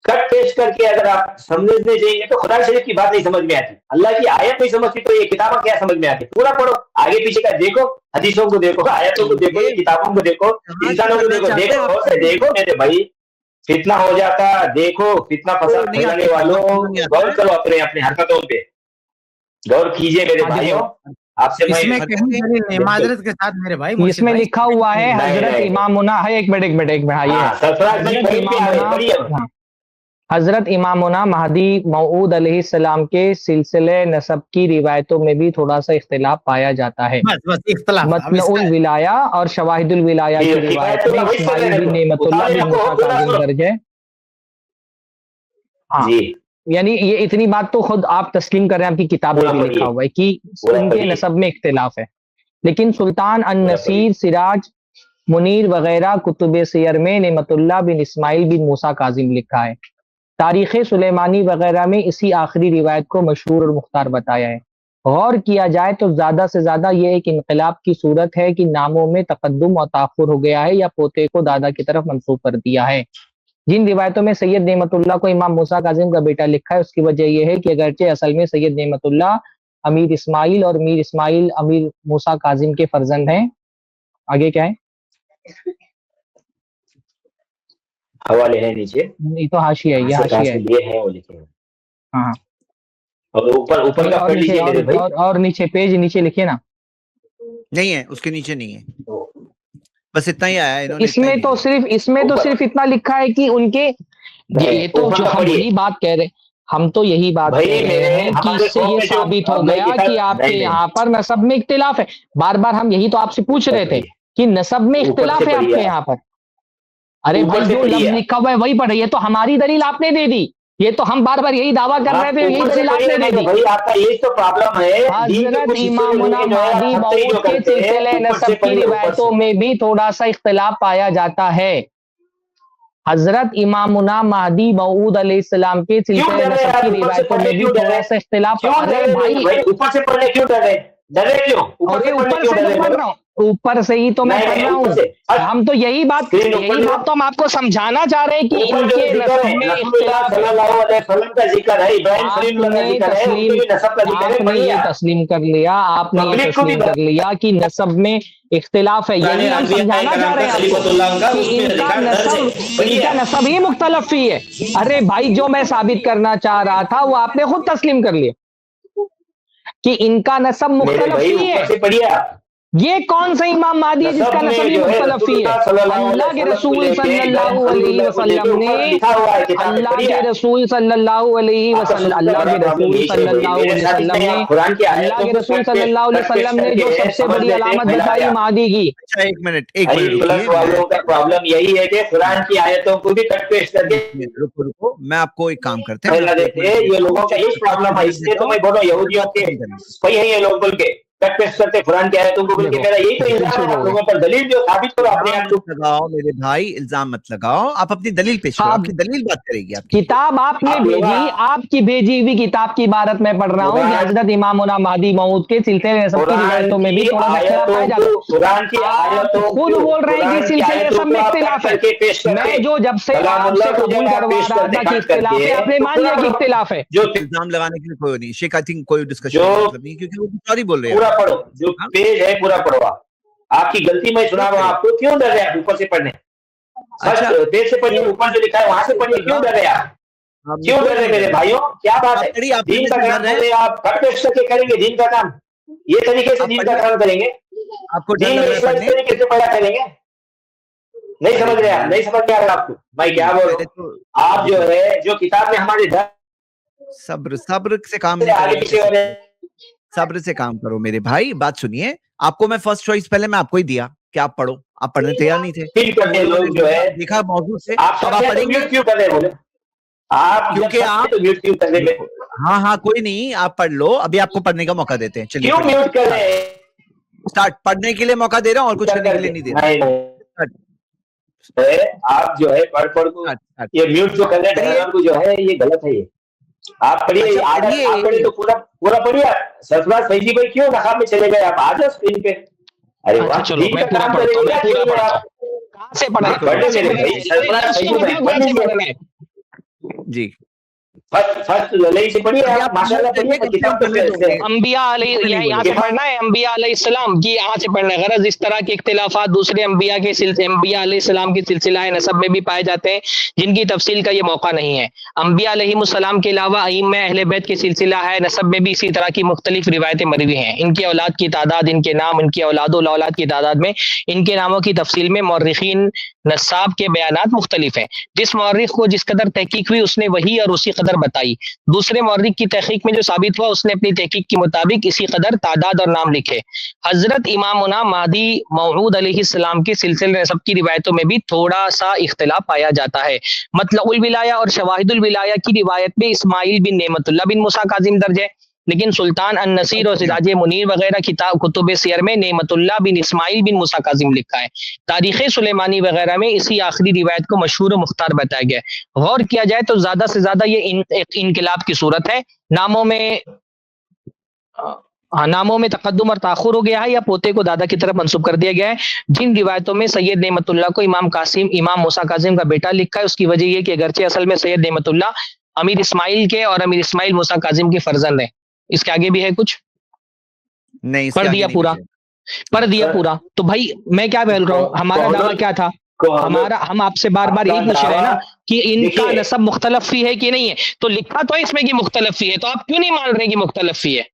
कट पेश करके अगर आप समझने जाएंगे तो खुदा शरीफ की बात नहीं समझ में आती, अल्लाह की आयत नहीं समझती तो ये किताबें क्या समझ में आती? पूरा पढ़ो, आगे पीछे का देखो, हदीसों को देखो, आयतों को देखो, किताबों को देखो, इंसानों को देखो मेरे भाई, फितना हो जाता, देखो फितना फसाद फैलाने वालों, गौर करो अपने हरकतों पे, गौर कीजिए मेरे भाइयों। आपसे इसमें कहीं दलील नहीं, माजरत के साथ मेरे भाई, इसमें लिखा हुआ है हजरत इमामुना है, एक मिनट हजरत इमामुना महदी मऊद अलैहिस्सलाम के सिलसिले नसब की रिवायतों में भी थोड़ा सा इख्तिलाफ पाया जाता है। मतनुल विलाया और शवाहिदुल विलाया की रिवायत में इस्माइल बिन नेमतुल्लाह बिन मूसा काज़िम दर्ज है। हाँ, यानी ये इतनी बात तो खुद आप तस्लीम कर रहे हैं, आपकी किताब में भी लिखा हुआ है कि उनके नसब में इख्तिलाफ है, लेकिन सुल्तान अन-नसीर, सिराज मुनीर वगैरह कुतुब सियर में नेमतुल्लाह बिन इस्माइल बिन मूसा काज़िम लिखा है। तारीख़ सुलेमानी वगैरह में इसी आखिरी रिवायत को मशहूर और मुख्तार बताया है। गौर किया जाए तो ज़्यादा से ज़्यादा ये एक इनकलाब की सूरत है कि नामों में तकद्दुम और ताख़ुर हो गया है या पोते को दादा की तरफ मंसूब कर दिया है। जिन रिवायतों में सैयद नेमतुल्लाह को इमाम मूसा काज़िम का बेटा लिखा है, उसकी वजह यह है कि अगरचे असल में सैयद नेमतुल्लाह अमीर इस्माइल और मीर इस्माइल अमीर मूसा काज़िम के फर्जंद हैं। आगे क्या है? हवाले है नीचे, ये तो हाशिया है, ये हाशिया है, ये है वो लिखे हैं। हाँ, और ऊपर का पढ़ लीजिए मेरे भाई, और नीचे पेज नीचे लिखिए ना। नहीं है, उसके नीचे नहीं है, बस इतना ही आया है इन्होंने। इसमें तो सिर्फ इतना लिखा है कि उनके, ये तो जो हम यही बात कह रहे, हम तो यही बात कह रहे हैं कि इससे ये साबित हो गया कि आपके यहाँ पर नसब में इख्तिलाफ है। बार बार हम यही तो आपसे पूछ रहे थे कि नसब में इख्तिलाफ है आपके यहाँ पर। अरे भाई जो लफ्ज लिखा हुआ है वही पढ़ रही है, तो हमारी दलील आपने दे दी, ये तो हम बार बार यही दावा कर रहे थे, यही दलील आपने दे दी। भाई आपका यही तो प्रॉब्लम है। हजरत इमामुना महदी मऊद के सिलसिले नसब की रिवायतों में भी थोड़ा सा इख्तिलाफ पाया जाता है। हजरत इमामुना महदी मऊद अलैहिस्सलाम के सिलसिले नसब की रिवायतों में भी थोड़ा सा इख्तिलाफ। अरे भाई ऊपर से पढ़ने क्यों डर रहे क्यों? ऊपर से पढ़ रहा हूँ, ऊपर से ही तो मैं कर रहा हूँ। हम तो यही बात तो हम आपको समझाना चाह रहे हैं कि इनके नसब में इख्तिलाफ है। आपने ये तस्लीम कर लिया कि नसब में इख्तिलाफ है, यही हम समझाना चाह रहे हैं कि इनका नसब ही मुख्तलफी है। अरे भाई जो मैं साबित करना चाह रहा था वो आपने खुद तस्लीम कर लिया कि इनका नसब मुख्तलफी है। ये कौन सा इमाम महदी है जिसका नसब ही मुख्तलफी है? अल्लाह के रसूल सल्लल्लाहु अलैहि वसल्लम ने अल्लाह के रसूल सल्लल्लाहु अलैहि वसल्लम ने जो सबसे बड़ी अलामत बताई महदी की। अच्छा एक मिनट वालों का प्रॉब्लम यही है कि कुरान की आयतों को भी कट पेश करके रुको, मैं आपको एक काम करते हैं, ये लोगों का यही प्रॉब्लम है। इसलिए तो मैं बोलो यहूदियों के कोई है, ये लोग बोल के कट पेश करते कुरान की आयतों को बोल के। मेरा यही तो इल्जाम है आप लोगों पर, दलील जो साबित करो अपने आप। लगाओ मेरे भाई, इल्जाम मत लगाओ, आप अपनी दलील पेश करो, आपकी दलील बात करेगी। आप किताब आपने भेजी, आपकी भेजी हुई किताब की इबारत में पढ़ रहा हूँ कि हजरत इमामुना महदी मऊद के सिलसिले नसब की रिवायतों में भी थोड़ा सा इख्तिलाफ पाया जाता है। कुरान की आयतों खुद बोल रहे हैं कि सिलसिले नसब में इख्तिलाफ है। मैं जो जब से आपसे कबूल करवा रहा था कि इख्तिलाफ है, आपने मान लिया कि इख्तिलाफ है। जो इल्जाम लगाने के लिए कोई नहीं, शेख आई थिंक कोई डिस्कशन मतलब नहीं, क्योंकि वो सॉरी बोल रहे हैं। पूरा पढ़ो, जो पेज है पूरा पढ़ो। आपकी गलती मैं सुना रहा हूँ आपको, क्यों डर रहे आप ऊपर से पढ़ने? अच्छा पेज से पढ़िए, ऊपर जो लिखा है वहां से पढ़िए, क्यों डर रहे आप? क्यों डर रहे मेरे भाइयों? क्या बात है? दीन का काम करें आप, कट पेस्ट करके करेंगे दीन का काम, ये तरीके से दीन का काम करेंगे, आपको दीन में इस तरीके से पढ़ा करेंगे। नहीं समझ रहे आप? नहीं समझ में आ रहा आपको मैं क्या बोल रहा हूँ? आप जो है जो किताब में हमारे सब्र से काम नहीं करेंगे, सब्र से काम करो मेरे भाई। बात सुनिए, आपको मैं फर्स्ट चॉइस पहले मैं आपको ही दिया कि आप पढ़ो, आप पढ़ने तैयार नहीं थे। लोग जो है देखा मौजूद से आप पढ़ेंगे क्यों कर रहे बोले आप? क्योंकि आप तो म्यूट क्यों कर रहे? हाँ कोई नहीं, आप पढ़ लो, अभी आपको पढ़ने का मौका देते हैं। चलिए क्यों म्यूट कर रहे हैं? स्टार्ट, पढ़ने के लिए मौका दे रहा हूँ और कुछ करने के लिए नहीं दे रहा। आप जो है पढ़ को ये म्यूट जो कर रहे हैं को जो है ये गलत है। ये आप पढ़िए, आप पढ़िए तो पूरा पढ़िए। सरफराज फैजी भाई क्यों नकाब में चले गए? आप आ जाओ स्क्रीन पे। अरे वाह, चलो मैं पूरा पढ़ता हूं। कहां से पढ़ा? पढ़ने मेरे भाई, सरफराज फैजी भाई जी फर्स्ट ललई से पढ़िए आप, माशाल्लाह पढ़िए किताब पे। अंबिया यहाँ से पढ़ना है, अंबिया अलैहिस्सलाम की यहाँ से पढ़ना है। गरज इस तरह के इख्तिलाफात दूसरे अंबिया के अंबिया अलैहिस्सलाम की सिलसिला नसब में भी पाए जाते हैं, जिनकी तफसील का ये मौका नहीं है। अंबिया अलैहिमुस्सलाम के अलावा अइम्मा अहले बैत की सिलसिला है नसब में भी इसी तरह की मुख्तलिफ रिवायतें मरवी हैं। इनके औलाद की तादाद, इनके नाम, इनकी औलाद की तादाद में इनके नामों की तफसील में मौर्रिखीन नस्साब के बयानात मुख्तलिफ हैं। जिस मौर्रिख को जिस कदर तहकीक हुई उसने वही और उसी कदर बताई। दूसरे मौर्रिख की तहकीक में जो साबित हुआ उसने अपनी तहकीक के मुताबिक इसी कदर तादाद और नाम लिखे। हजरत इमामुना महदी मौऊद अलैहिस्सलाम के सिलसिले नसब की रिवायतों में भी थोड़ा सा इख्तिलाफ पाया जाता है। मतलउल विलाया और शवाहिदुल विलाया की रिवायत में इस्माइल बिन नेमतुल्लाह बिन मूसा काजिम दर्ज है, लेकिन सुल्तान अन नसीर और सिराज मुनीर वगैरह किताब कुतुब सियर में नेमतुल्लाह बिन इस्माइल बिन मूसा काजिम लिखा है। तारीख सुलेमानी वगैरह में इसी आखिरी रिवायत को मशहूर और मुख्तार बताया गया है। गौर किया जाए तो ज्यादा से ज्यादा ये इनकलाब की सूरत है। नामों में तकद्दुम और ताखुर हो गया है या पोते को दादा की तरफ मंसूब कर दिया गया है। जिन रिवायतों में सैयद नेमतुल्लाह को इमाम मूसा काजिम का बेटा लिखा है, उसकी वजह यह कि अगरचे असल में सैयद नेमतुल्लाह अमीर इस्माइल के और अमीर इस्माइल मूसा काजिम के फर्जंद है। इसके आगे भी है कुछ? नहीं, पढ़ दिया पूरा। तो भाई मैं क्या बोल रहा हूँ, हमारा दावा क्या था? हम आपसे बार बार यही पूछ रहे हैं ना कि इनका नसब मुख्तलफी है कि नहीं है। तो लिखा तो इसमें कि मुख्तलफी है, तो आप क्यों नहीं मान रहे कि मुख्तलफी है?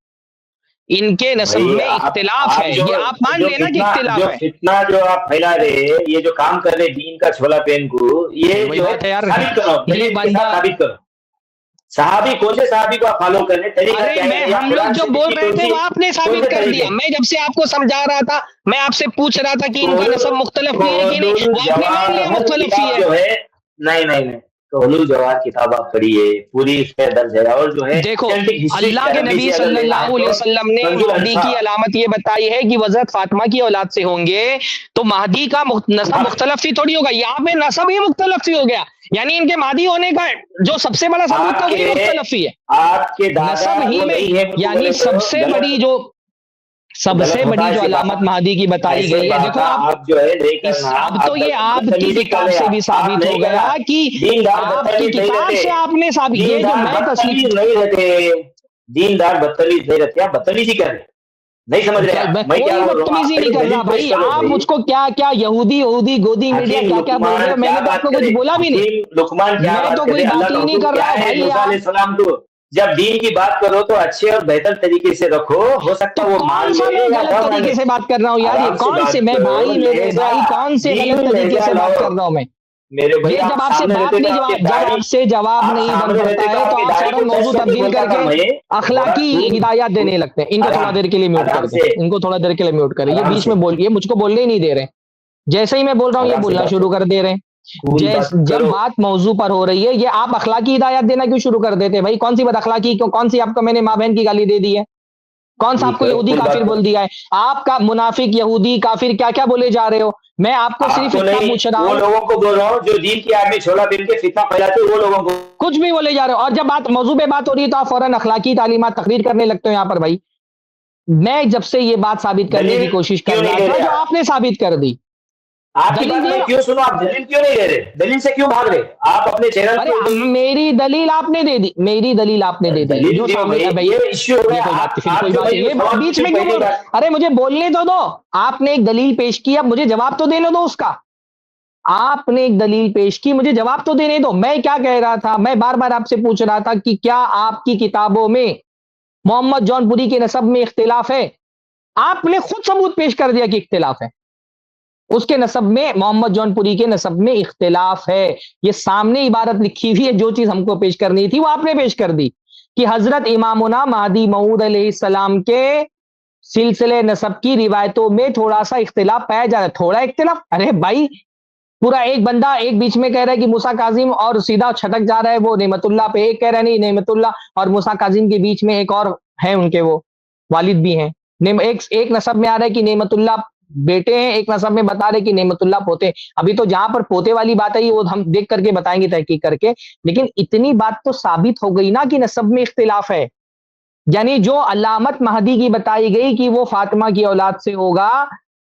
इनके नसब में इख्तिलाफ है, ये आप मान लेना कि इख्तिलाफ है। इतना जो आप फैला रहे, ये जो काम कर रहे दीन का छोला पेन को, ये जो है यार ये साबित करो। सहाबी कौन से सहाबी को आप फॉलो कर रहे? अरे हम लोग जो बोल रहे थे वो आपने साबित कर दिया। मैं जब से आपको समझा रहा था, मैं आपसे पूछ रहा था कि इनका नसब मुख्तलिफ है कि नहीं, वो आपने मान लिया मुख्तलिफ है। नहीं तो हुलूल जवाद किताब आप पढ़िए, पूरी इसमें दर्ज है। और जो है देखो अल्लाह के नबी सल्लल्लाहु अलैहि वसल्लम ने महदी की अलामत ये बताई है कि हज़रत फातिमा की औलाद से होंगे, तो महदी का नसब मुख्तलिफ ही थोड़ी होगा। यहाँ पे नसब ही मुख्तलिफ ही हो गया, यानी इनके महदी होने का जो सबसे बड़ा सबूत है वही मुख्तलिफ ही है। आपके नसब ही में यानी सबसे बड़ी जो अलामत महदी की बताई गई है। देखो आप जो है अब तो ये आपकी किताब से भी साबित हो गया कि आपकी किताब से आपने साबित, ये जो मैं तस्लीम नहीं रहते दीनदार बदतमीज नहीं रहते, आप बदतमीजी कर रहे, नहीं समझ रहे? मैं कोई बदतमीजी नहीं कर रहा भाई। आप मुझको क्या यहूदी गोदी मीडिया क्या बोल रहे हो? मैंने तो आपको कुछ बोला भी नहीं। मैं तो कोई बात ही नहीं कर रहा भाई। जब दीन की बात करो तो अच्छे और बेहतर तरीके से रखो, हो सकता है वो मान ले। गलत तरीके से बात कर रहा हूँ यार, ये कौन से मैं भाई मेरे भाई कौन से गलत तरीके से बात कर रहा हूँ मैं? मेरे भाई जब आपसे बात नहीं जवाब नहीं बन पाता है तो आप फौरन मौजू तब्दील करके अखलाकी हिदायत देने लगते हैं। इनको थोड़ा देर के लिए म्यूट कर दें, इनको थोड़ा देर के लिए म्यूट करें। ये बीच में बोलिए, मुझको बोलने ही नहीं दे रहे। जैसे ही मैं बोल रहा हूँ ये बोलना शुरू कर दे रहे हैं। जब बात मौजू पर हो रही है, ये आप अखलाकी हिदायत देना क्यों शुरू कर देते हैं भाई? कौन सी बद अखलाकी, कौन सी आपको मैंने माँ बहन की गाली दे दी है? कौन सा आपको यहूदी काफिर बोल दिया है? आपका मुनाफिक यहूदी काफिर क्या क्या बोले जा रहे हो? मैं आपको सिर्फ इतना पूछ रहा हूँ, वो लोगों को बोल रहा हूँ जो दीन की आग में छोला पीन के फितना फैलाते हैं, वो लोगों को कुछ भी बोले जा रहे हो। और जब बात मौजू पे बात हो रही है तो आप फौरन अखलाकी तालीमात तकरीर करने लगते हो यहाँ पर भाई। मैं जब से ये बात साबित करने की कोशिश कर रहा था जो आपने साबित कर दी, आपकी बात मैं क्यों सुनो, आप दलील क्यों नहीं दे रहे, दलील से क्यों भाग रहे आप अपने चैनल पे? मेरी दलील आपने दे दी, मेरी दलील आपने दे दी, जो सामने ये इश्यू हो गया। कोई बात नहीं, ये बीच में क्यों? अरे मुझे बोलने तो दो, आपने एक दलील पेश की, अब मुझे जवाब तो देने दो उसका। आपने एक दलील पेश की, मुझे जवाब तो देने दो। मैं क्या कह रहा था, मैं बार बार आपसे पूछ रहा था कि क्या आपकी किताबों में मोहम्मद जौनपुरी के नसब में इख्तिलाफ है? आपने खुद सबूत पेश कर दिया कि इख्तिलाफ है, उसके नसब में, मोहम्मद जौनपुरी के नसब में इख्तिलाफ है। ये सामने इबारत लिखी हुई है, जो चीज हमको पेश करनी थी वो आपने पेश कर दी कि हजरत इमामुना महदी मऊद अलैहिस्सलाम के सिलसिले नसब की रिवायतों में थोड़ा सा इख्तिलाफ पाया जा रहा है। थोड़ा इख्तिलाफ? अरे भाई, पूरा एक बंदा एक बीच में कह रहा है कि मूसा काजिम, और सीधा छटक जा रहा है वो नेमतुल्लाह पे, एक कह रहा है नहीं नेमतुल्लाह और मूसा काजिम के बीच में एक और है, उनके वो वालिद भी हैं। एक नसब में आ रहा है कि नेमतुल्लाह बेटे हैं, एक नसब में बता रहे कि नेमतुल्लाह पोते। अभी तो जहां पर पोते वाली बात है वो हम देख करके बताएंगे, तहकीक करके। लेकिन इतनी बात तो साबित हो गई ना कि नसब में इख्तिलाफ है, यानी जो अलामत महदी की बताई गई कि वो फातिमा की औलाद से होगा,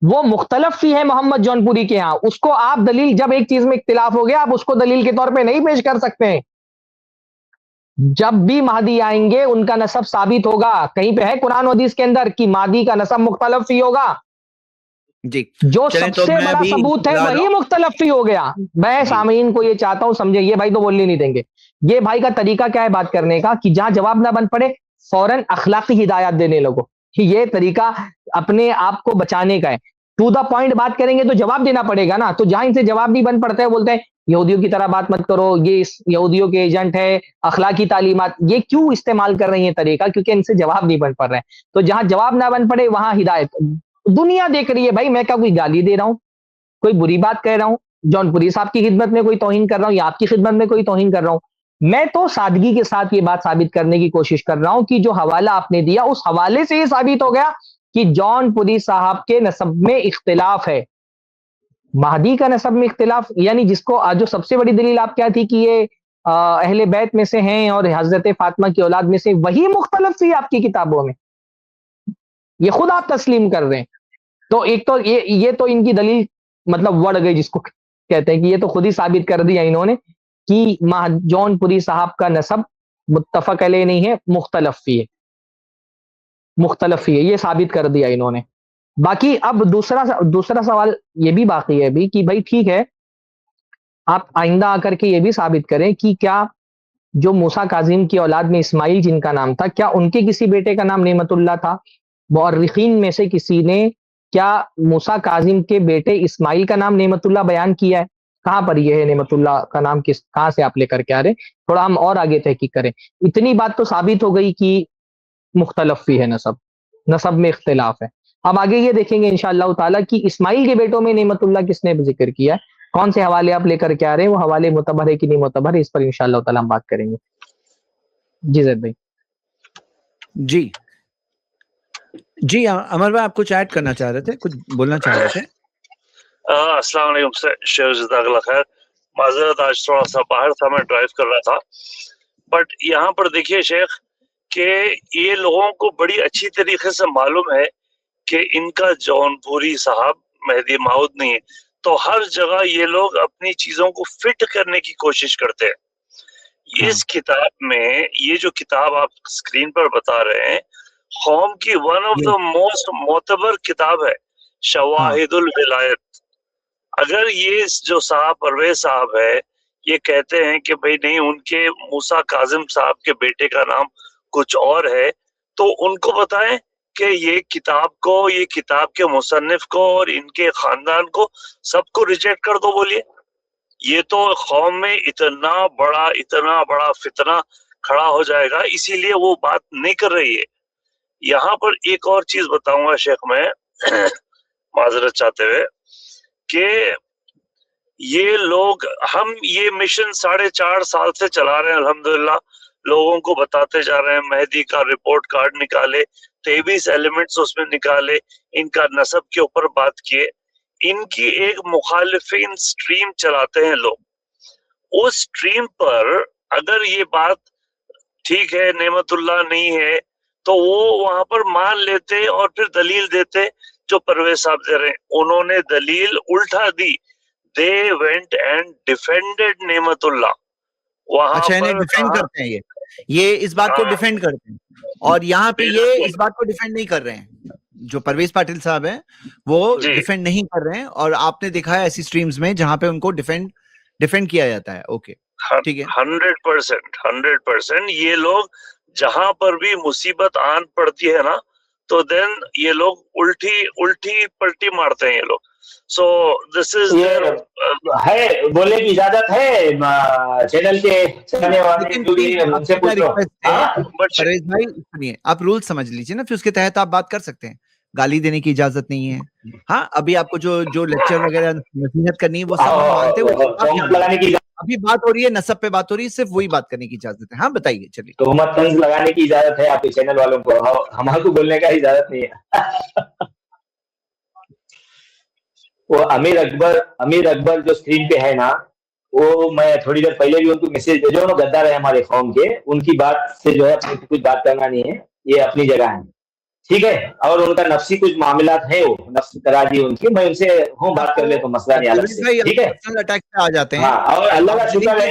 वो मुख्तलफ ही है मोहम्मद जौनपुरी के यहाँ। उसको आप दलील, जब एक चीज में इख्तिलाफ हो गया, आप उसको दलील के तौर पे नहीं पेश कर सकते हैं। जब भी महदी आएंगे उनका नसब साबित होगा। कहीं पे है कुरान हदीस के अंदर कि महदी का नसब मुख्तलफ ही होगा जी। जो सबसे बड़ा सबूत है वही मुख्तलफ ही हो गया। मैं सामीन को ये चाहता हूं समझे, ये भाई तो बोलने नहीं देंगे। ये भाई का तरीका क्या है बात करने का कि जहां जवाब ना बन पड़े फौरन अखलाकी हिदायत देने लोगों कि ये तरीका अपने आप को बचाने का है। टू द पॉइंट बात करेंगे तो जवाब देना पड़ेगा ना। तो जहां इनसे जवाब नहीं बन पड़ता है बोलते हैं यहूदियों की तरह बात मत करो, ये यहूदियों के एजेंट है, अखलाकी तालीमात। ये क्यों इस्तेमाल कर रही है तरीका? क्योंकि इनसे जवाब नहीं बन पड़ रहे हैं। तो जहां जवाब ना बन पड़े वहां हिदायत। दुनिया देख रही है भाई, मैं क्या कोई गाली दे रहा हूं, कोई बुरी बात कह रहा हूं, जौनपुरी साहब की खिदमत में कोई तौहीन कर रहा हूं या आपकी खिदमत में कोई तौहीन कर रहा हूं? मैं तो सादगी के साथ ये बात साबित करने की कोशिश कर रहा हूं कि जो हवाला आपने दिया उस हवाले से ये साबित हो गया कि जौनपुरी साहब के नसब में इख्तिलाफ है, महदी का नसब में इख्तिलाफ। यानी जिसको आज जो सबसे बड़ी दलील आप क्या थी कि ये अहले बैत में से हैं और हजरत फातिमा की औलाद में से, वही मुख्तलफ थी आपकी किताबों में, ये खुद आप तस्लीम कर रहे हैं। तो एक तो ये तो इनकी दलील मतलब वड़ गई, जिसको कहते हैं कि ये तो खुद ही साबित कर दिया इन्होंने कि जौनपुरी साहब का नसब मुत्तफक अलैह नहीं है, मुख्तलफ ही है, मुख्तलफ ही है, ये साबित कर दिया इन्होंने। बाकी अब दूसरा सवाल ये भी बाकी है अभी कि भाई ठीक है, आप आइंदा आकर के ये भी साबित करें कि क्या जो मूसा काजिम की औलाद में इस्माइल जिनका नाम था, क्या उनके किसी बेटे का नाम नेमतुल्लाह था? मुअर्रिखीन में से किसी ने क्या मूसा काजिम के बेटे इस्माइल का नाम नेमतुल्लाह बयान किया है? कहां पर यह है नेमतुल्लाह का नाम, कहां से आप लेकर के आ रहे? थोड़ा हम और आगे तहकीक करें। इतनी बात तो साबित हो गई कि मुख्तलफ ही है, नसब में इख्तिलाफ है। अब आगे ये देखेंगे इंशाअल्लाह ताला कि इस्माइल के बेटों में नेमतुल्लाह किसने जिक्र किया है, कौन से हवाले आप लेकर के आ रहे हैं, वो हवाले मुतबर है कि नहीं मुतबर है, इस पर इंशाअल्लाह ताला हम बात करेंगे। जी जैद भाई। जी जी अमर भाई, आप कुछ ऐड करना चाह रहे थे, कुछ बोलना चाह रहे थे? अस्सलाम वालेकुम शेख, जज़ाकल्लाह खैर। माजरत, आज थोड़ा सा बाहर था, मैं ड्राइव कर रहा था। बट यहाँ पर देखिए शेख कि ये लोगों को बड़ी अच्छी तरीके से मालूम है कि इनका जौनपुरी साहब मेहदी माऊद नहीं है, तो हर जगह ये लोग अपनी चीजों को फिट करने की कोशिश करते हैं। इस किताब में, ये जो किताब आप स्क्रीन पर बता रहे हैं, कौम की वन ऑफ द मोस्ट मोतबर किताब है, शवाहिदुल विलायत। अगर ये जो साहब परवेज साहब है ये कहते हैं कि भाई नहीं, उनके मूसा काजिम साहब के बेटे का नाम कुछ और है, तो उनको बताएं कि ये किताब के मुसन्निफ को और इनके खानदान को सबको रिजेक्ट कर दो। बोलिए, ये तो कौम में इतना बड़ा फितना खड़ा हो जाएगा, इसीलिए वो बात नहीं कर रही है। यहाँ पर एक और चीज बताऊंगा शेख मैं माजरत चाहते हुए कि ये लोग, हम ये मिशन 4.5 साल से चला रहे हैं अल्हम्दुलिल्लाह, लोगों को बताते जा रहे हैं, मेहदी का रिपोर्ट कार्ड निकाले, 23 एलिमेंट्स उसमें निकाले, इनका नसब के ऊपर बात किए। इनकी एक मुखालिफिन स्ट्रीम चलाते हैं लोग। उस स्ट्रीम पर अगर ये बात ठीक है, नेमतुल्लाह नहीं है, तो वो वहां पर मान लेते और फिर दलील देते जो परवेज साहब दे रहे हैं, उन्होंने दलील उल्टा दी। They went and defended Nematullah. वहां अच्छा, इन्हें पर डिफेंड कहा, करते हैं, ये इस बात को हाँ, डिफेंड करते हैं, और यहाँ पे ये बिल्कुल। इस बात को डिफेंड नहीं कर रहे हैं। जो परवेज पाटिल साहब हैं वो जी। डिफेंड नहीं कर रहे हैं, और आपने देखा है ऐसी स्ट्रीम्स में जहां पे उनको डिफेंड किया जाता है। ओके, ठीक है। 100% ये लोग जहां पर भी मुसीबत आन पड़ती है ना, तो देन ये लोग उल्टी पलटी मारते हैं ये लोग। सो दिस इज है, बोलने की इजाजत है चैनल के चलने वाले लेकिन जो भी उनसे पूछो। परवेज भाई सुनिए, आप रूल समझ लीजिए ना, फिर उसके तहत आप बात कर सकते हैं। गाली देने की इजाजत नहीं है। हाँ, अभी आपको जो लेक्चर वगैरह नसीहत करनी है वो सब हम मानते हैं। लगाने की अभी बात हो रही है नसब पे, बात हो रही है, सिर्फ वही बात करने की इजाजत है। हाँ बताइए, चलिए। तोहमत तंज लगाने की इजाजत है आपके चैनल वालों को, हमारे को बोलने का इजाजत नहीं है। वो अमीर अकबर जो स्क्रीन पे है ना, वो मैं थोड़ी देर पहले भी उनको मैसेज भेजो ना, गद्दार है हमारे कौम के, उनकी बात से जो है कुछ बात करना नहीं है, ये अपनी जगह है, ठीक है। और उनका नफ्सी कुछ मामलात है, वो नफ्स तराजी उनकी, मैं उनसे हूँ बात कर ले तो मसला नहीं अलग से, ठीक है। अटैक पे आ जाते हैं। हाँ, और अल्लाह का शुक्र है,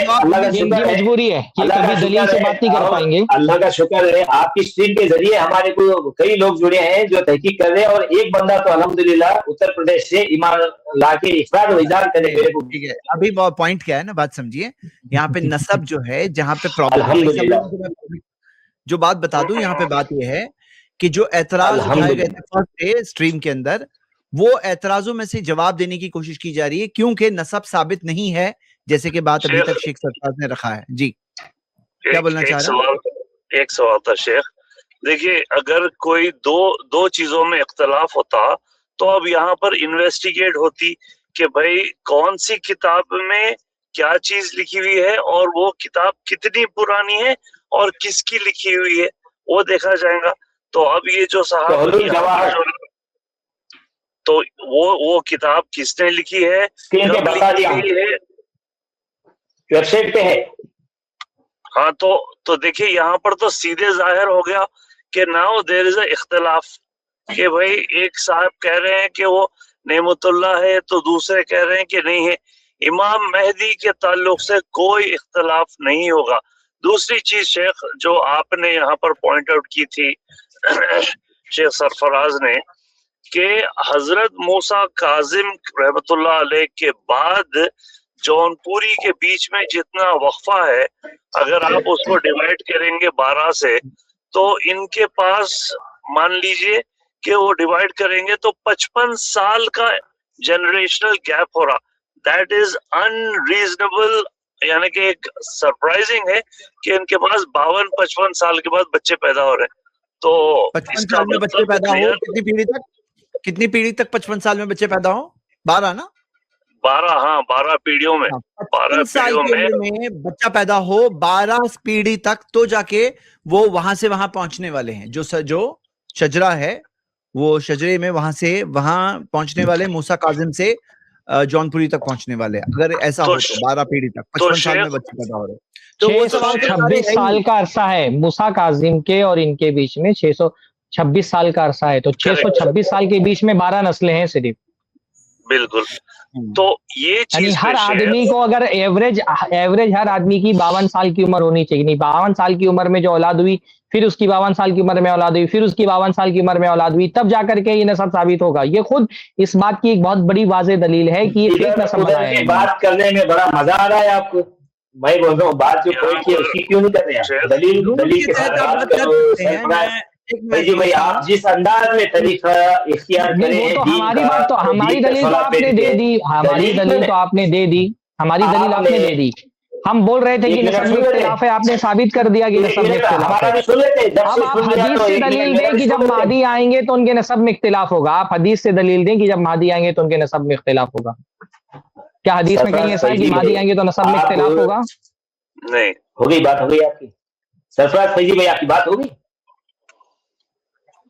मजबूरी है कि कभी दलील से बात नहीं कर पाएंगे। अल्लाह का शुक्र है आपकी स्ट्रीम के जरिए हमारे को कई लोग जुड़े हैं जो तहकीक कर रहे हैं, और एक बंदा तो अल्हम्दुलिल्लाह उत्तर प्रदेश से ईमान ला के इफराद वइजार करे मेरे को, ठीक है। अभी पॉइंट क्या है ना, बात समझिए। यहाँ पे नसब जो है, जहाँ पे प्रॉब्लम, जो बात बता दूं, यहाँ पे बात यह है कि जो ऐतराज उठाए गए थे फर्स्ट डे स्ट्रीम के अंदर, वो ऐतराजों में से जवाब देने की कोशिश की जा रही है, क्योंकि नसब साबित नहीं है, जैसे कि बात अभी तक शेख सरफराज ने रखा है। जी, क्या बोलना चाह रहे हैं? एक सवाल था शेख। देखिए, अगर कोई दो चीजों में इख्तलाफ होता तो अब यहाँ पर इन्वेस्टिगेट होती कि भाई कौन सी किताब में क्या चीज लिखी हुई है, और वो किताब कितनी पुरानी है और किसकी लिखी हुई है, वो देखा जाएगा। तो अब ये जो साहब, तो वो किताब किसने लिखी है, कब लिखी गई है, वेबसाइट पे है। हाँ, तो देखिए यहाँ पर तो सीधे जाहिर हो गया कि नाउ देयर इज अ इख्तिलाफ, कि भाई एक साहब कह रहे हैं कि वो नेमतुल्लाह है, तो दूसरे कह रहे हैं कि नहीं है। इमाम मेहदी के ताल्लुक से कोई इख्तिलाफ नहीं होगा। दूसरी चीज शेख, जो आपने यहाँ पर पॉइंट आउट की थी शेख सरफराज ने, कि हजरत मूसा काजिम रहमतुल्लाह अलैह के बाद जौनपुरी के बीच में जितना वक्फा है, अगर आप उसको डिवाइड करेंगे 12 से, तो इनके पास मान लीजिए कि वो डिवाइड करेंगे तो 55 साल का जनरेशनल गैप हो रहा। दैट इज अनरीजनेबल, यानी कि एक सरप्राइजिंग है कि इनके पास 52-55 साल के बाद बच्चे पैदा हो रहे हैं। तो 55 साल में बच्चे पैदा हो, कितनी पीढ़ी तक 55 साल में बच्चे पैदा हो? 12 ना? 12, हाँ, 12 पीढ़ियों में, 12 पीढ़ियों में बच्चा पैदा हो, 12 पीढ़ी तक, तो जाके वो वहां से वहां पहुंचने वाले हैं। जो शजरा है, वो शजरे में वहां से वहां पहुंचने वाले, मूसा काजिम से जौनपुरी तक पहुंचने वाले। अगर ऐसा हो तो 12 पीढ़ी तक 55 साल में बच्चे पैदा हो रहे, तो वो 626 साल का अरसा है मूसा काजिम के और इनके बीच में, 626 साल का अरसा है। तो 626 साल के बीच में 12 नस्लें हैं सिर्फ। बिल्कुल। तो ये चीज हर आदमी को अगर एवरेज हर आदमी की 52 साल की उम्र होनी चाहिए। नहीं, 52 साल की उम्र में जो औलाद हुई, फिर उसकी 52 साल की उम्र में औलाद हुई, फिर उसकी 52 साल की उम्र में औलाद हुई, तब जाकर के ये नस्ब साबित होगा। ये खुद इस बात की एक बहुत बड़ी वाज़ेह दलील है कि ये फेक नस्ब बनाया है। बात करने में बड़ा मजा आ रहा है आपको। मैं बोल रहा हूँ, बात जो कोई की उसकी क्यों नहीं कर रहे हैं? दलील के साथ बात करो। भाई आप जिस अंदाज में तरीका इख्तियार करें, हमारी बात तो, हमारी दलील तो आपने दे दी, हमारी दलील तो आपने दे दी, हमारी दलील आपने दे दी। हम बोल रहे थे कि नस्ब में इख्तिलाफ है, आपने साबित कर दिया कि नस्ब में इख्तिलाफ है। अब आप हदीस से दलील दें कि जब महदी आएंगे तो उनके नस्ब में इख्तिलाफ होगा। आप हदीस से दलील दें कि जब महदी आएंगे तो उनके नस्ब में इख्तिलाफ होगा। क्या हदीस में कहीं ऐसा है कि महदी आएंगे तो नस्ब में इख्तिलाफ होगा? नहीं। हो गई बात, हो गई आपकी। सरफराज फैजी भाई, आपकी बात होगी,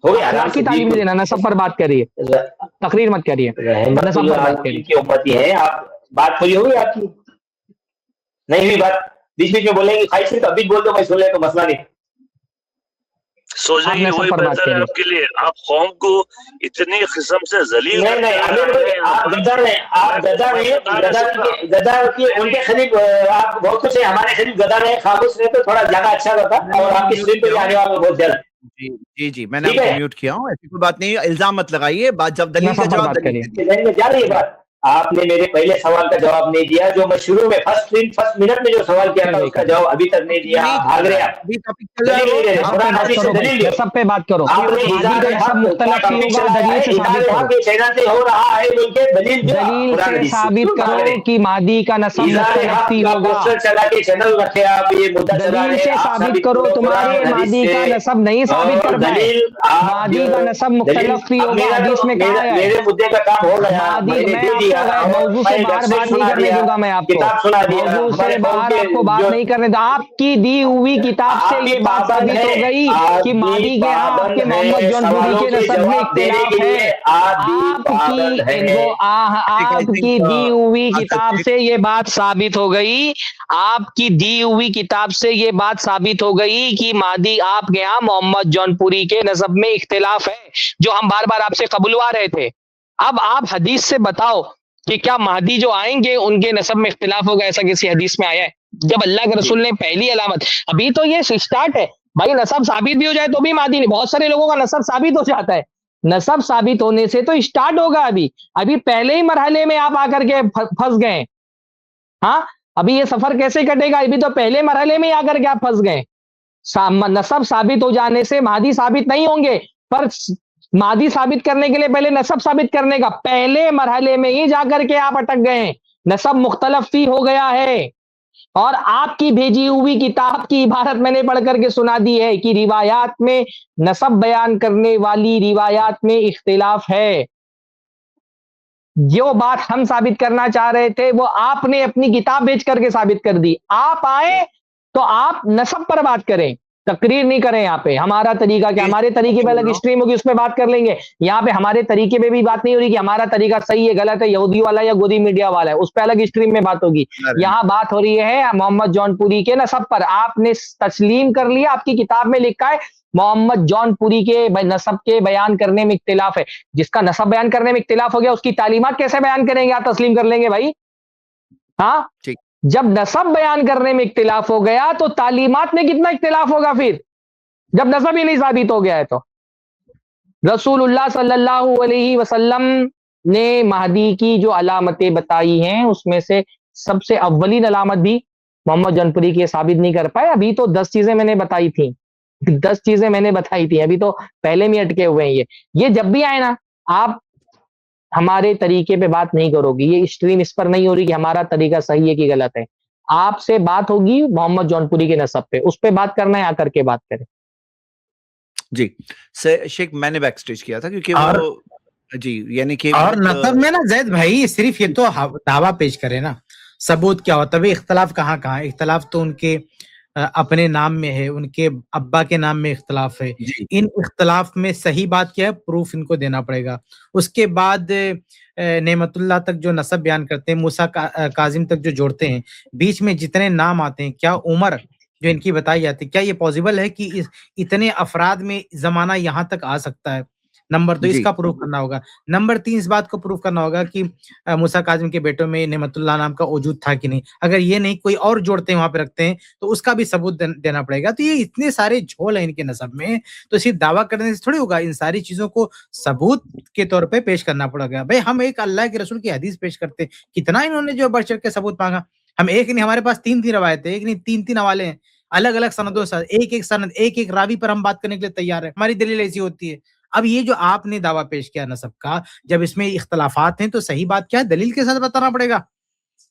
हो गई। आराम से तालीम देना, नस्ब पर बात करिए, तकरीर मत करिए, नस्ब पर बात करिए। उम्मती है आप, बात पूरी हो गई आपकी? नहीं हुई बात, बीच बीच में बोलेंगे, खाई से तो अभी बोल दो, मैं सुन ले तो मसला नहीं। सो जाइए, वही बेहतर है आपके लिए। आप कौम को इतनी किस्म से जलील नहीं अमीर भाई, आप गद्दार हैं, आप गद्दार हैं, गद्दार की उनके खिलाफ आप बहुत कुछ है, हमारे खिलाफ गद्दार है, खामोश रहे तो थोड़ा ज्यादा अच्छा रहता, और आपकी स्क्रीन पे आने वाला बहुत जल्द। जी मैंने आपको म्यूट किया हूँ, ऐसी कोई बात नहीं, इल्जाम मत लगाइए, बात जब दलील का जवाब दलील जा रही है बात। आपने मेरे पहले सवाल का जवाब नहीं दिया, जो मैं शुरू में फर्स्ट मिनट में जो सवाल किया था उसका जवाब अभी तक नहीं दिया, आप भाग रहे हैं। सब पे बात करो, आपने हो रहा है दलील से साबित करो कि मादी का नसब मुख्तलिफ होगा। चला के चैनल रखे आप, ये मुद्दा दलील से साबित करो, तुम्हारे मादी का नसब नहीं साबित कर पाए, मादी का नसब मुख्तलिफ होगा, हदीस में कहा है। मेरे मुद्दे का काम हो गया, मौजू से बाहर बात नहीं करने दूंगा मैं आपको, मौजू से बाहर आपको बात नहीं करने दूंगा। आपकी दी हुई किताब से ये बात साबित हो गई कि मादी के यहाँ आपके मोहम्मद जौनपुरी के नसब में इख्तिलाफ है। आपकी दी हुई किताब से ये बात साबित हो गई, आपकी दी हुई किताब से ये बात साबित हो गई कि मादी आपके यहाँ मोहम्मद जौनपुरी के नसब में इख्तिलाफ है, जो हम बार बार आपसे कबुलवा रहे थे। अब आप हदीस से बताओ कि क्या महदी जो आएंगे उनके नसब में इख्तिलाफ होगा, ऐसा किसी हदीस में आया है? जब अल्लाह के रसूल ने पहली अलामत, अभी तो ये स्टार्ट है भाई, नसब साबित भी हो जाए तो भी महदी नहीं, बहुत सारे लोगों का नसब साबित हो जाता है, नसब साबित होने से तो स्टार्ट होगा। अभी पहले ही मरहले में आप आकर के फंस गए। हाँ, अभी ये सफर कैसे कटेगा? अभी तो पहले मरहले में आकर के आप फंस गए। नसब साबित हो जाने से महदी साबित नहीं होंगे, पर मादी साबित करने के लिए पहले नसब साबित करने का पहले मरहले में ही जाकर के आप अटक गए, नसब मुख्तलफ फी हो गया है। और आपकी भेजी हुई किताब की इबारत मैंने पढ़ करके सुना दी है कि रिवायात में नसब बयान करने वाली रिवायात में इख्तिलाफ है। जो बात हम साबित करना चाह रहे थे वो आपने अपनी किताब बेच करके साबित कर दी। आप आए तो आप नसब पर बात करें, तकरीर नहीं करें। यहाँ पे हमारा तरीका क्या, हमारे तरीके पे अलग स्ट्रीम होगी, उसमें बात कर लेंगे। यहाँ पे हमारे तरीके पे भी बात नहीं हो रही कि हमारा तरीका सही है गलत है, यहूदी वाला या गोदी मीडिया वाला है, उस पर अलग स्ट्रीम में बात होगी। यहाँ बात हो रही है मोहम्मद जौनपुरी के नसब पर। आपने तस्लीम कर लिया, आपकी किताब में लिखा है मोहम्मद जौनपुरी के नसब के बयान करने में इख्तिलाफ है। जिसका नसब बयान करने में इख्तिलाफ हो गया उसकी तालीमात कैसे बयान करेंगे? आप तस्लीम कर लेंगे भाई? हाँ, जब नसब बयान करने में इख्तिलाफ हो गया तो तालीमात में कितना इख्तिलाफ होगा फिर, जब नसब ही नहीं साबित हो गया है। तो रसूलुल्लाह सल्लल्लाहु अलैहि वसल्लम ने महदी की जो अलामतें बताई हैं उसमें से सबसे अव्वलीन अलामत भी मोहम्मद जौनपुरी के साबित नहीं कर पाए। अभी तो 10 चीजें मैंने बताई थी, 10 चीजें मैंने बताई थी, अभी तो पहले में अटके हुए हैं। ये जब भी आए ना, आप हमारे तरीके पे बात नहीं करोगी, ये स्ट्रीम इस पर नहीं हो रही कि हमारा तरीका सही है कि गलत है। आपसे बात होगी मोहम्मद जौनपुरी के नसब पे, उस पे बात करना है, आकर के बात करें। जी शेख, मैंने बैक स्टेज किया था क्योंकि वो जी यानी कि और नसब में ना जैद भाई सिर्फ ये तो दावा पेश करे ना, सबूत क्या होता है? इख्तलाफ कहाँ इख्तलाफ तो उनके अपने नाम में है, उनके अब्बा के नाम में इख्तलाफ है। इन इख्तलाफ में सही बात क्या है, प्रूफ इनको देना पड़ेगा। उसके बाद नेमतुल्लाह तक जो नसब बयान करते हैं, मूसा काजिम तक जो जोड़ते हैं, बीच में जितने नाम आते हैं, क्या उम्र जो इनकी बताई जाती है, क्या ये पॉसिबल है कि इतने अफराद में जमाना यहाँ तक आ सकता है? नंबर 2 इसका प्रूफ करना होगा। नंबर 3 इस बात को प्रूफ करना होगा कि मूसा काजिम के बेटों में नेमतुल्लाह नाम का वजूद था कि नहीं। अगर ये नहीं कोई और जोड़ते हैं वहां पे रखते हैं तो उसका भी सबूत देना पड़ेगा। तो ये इतने सारे झोल है इनके नसब में, तो सिर्फ दावा करने से थोड़ी होगा, इन सारी चीजों को सबूत के तौर पे पेश करना पड़ेगा। भाई हम एक अल्लाह के रसूल की हदीस पेश करते, कितना इन्होंने जो बढ़ चढ़ के सबूत मांगा। हम एक नहीं, हमारे पास 3 रवायतें, एक नहीं 3 हवाले हैं, अलग अलग सनदों से, एक सनद, एक रावी पर हम बात करने के लिए तैयार है। हमारी दलील ऐसी होती है। अब ये जो आपने दावा पेश किया नसब का, जब इसमें इख्तलाफात हैं तो सही बात क्या है, दलील के साथ बताना पड़ेगा।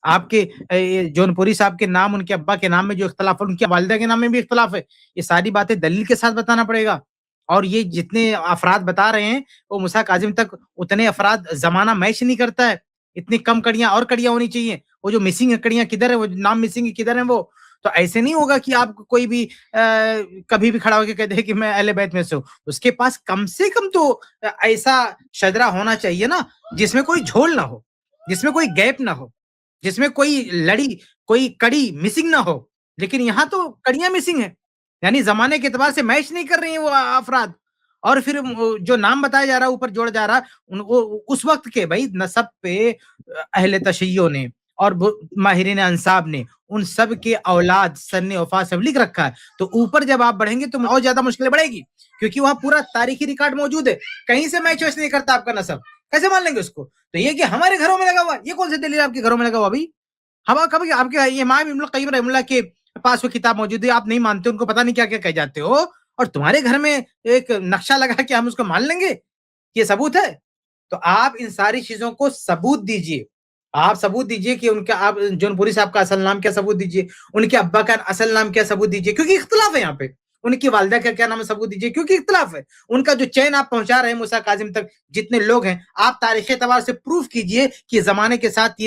आपके जौनपुरी साहब के नाम, उनके अब्बा के नाम में जो इख्तलाफ है, उनके वालिदा के नाम में भी इख्तलाफ है, ये सारी बातें दलील के साथ बताना पड़ेगा। और ये जितने अफराद बता रहे हैं वो मूसा काजिम तक उतने अफराद जमाना मैच नहीं करता है, इतनी कम कड़ियां और कड़ियां होनी चाहिए। वो जो मिसिंग कड़ियां किधर है, वो नाम मिसिंग है किधर है वो, तो ऐसे नहीं होगा कि आप कोई भी कभी भी खड़ा होकर कह दे कि मैं अहले बैत में से हूँ। उसके पास कम से कम तो ऐसा शजरा होना चाहिए ना जिसमें कोई झोल ना हो, जिसमें कोई गैप ना हो, जिसमें कोई लड़ी, कोई कड़ी मिसिंग ना हो। लेकिन यहाँ तो कड़ियां मिसिंग है, यानी जमाने के एतबार से मैच नहीं कर रही है वो अफराद। और फिर जो नाम बताया जा रहा है ऊपर जोड़ जा रहा उस वक्त के भाई नसब पे अहले तशय्यो ने और माहिरीन अंसाब ने उन सब के औलाद सन्ने वफा सब लिख रखा है। तो ऊपर जब आप बढ़ेंगे तो और ज्यादा मुश्किलें बढ़ेगी, क्योंकि वहां पूरा तारीखी रिकॉर्ड मौजूद है, कहीं से मैच वैच नहीं करता आपका नसब, कैसे मान लेंगे उसको? तो ये कि हमारे घरों में लगा हुआ, ये कौन सी दलील आपके घरों में लगा हुआ? भाई हम कभी आपके इमाम इब्न क़य्यिम रहमतुल्लाह के पास वो किताब मौजूद है, आप नहीं मानते, उनको पता नहीं क्या क्या कह जाते हो, और तुम्हारे घर में एक नक्शा लगा के हम उसको मान लेंगे, ये सबूत है? तो आप इन सारी चीजों को सबूत दीजिए। आप सबूत दीजिए कि उनका, आप जौनपुरी साहब का असल नाम क्या, सबूत दीजिए। उनके अब्बा का असल नाम क्या, सबूत दीजिए, क्योंकि इख्तिलाफ है यहाँ पे। उनकी वालिदा का क्या नाम है, सबूत दीजिए, क्योंकि इख्तिलाफ है। उनका जो चैन आप पहुंचा रहे हैं मूसा काजिम तक, जितने लोग हैं, आप तारीख एतबार से प्रूफ कीजिए कि जमाने के साथ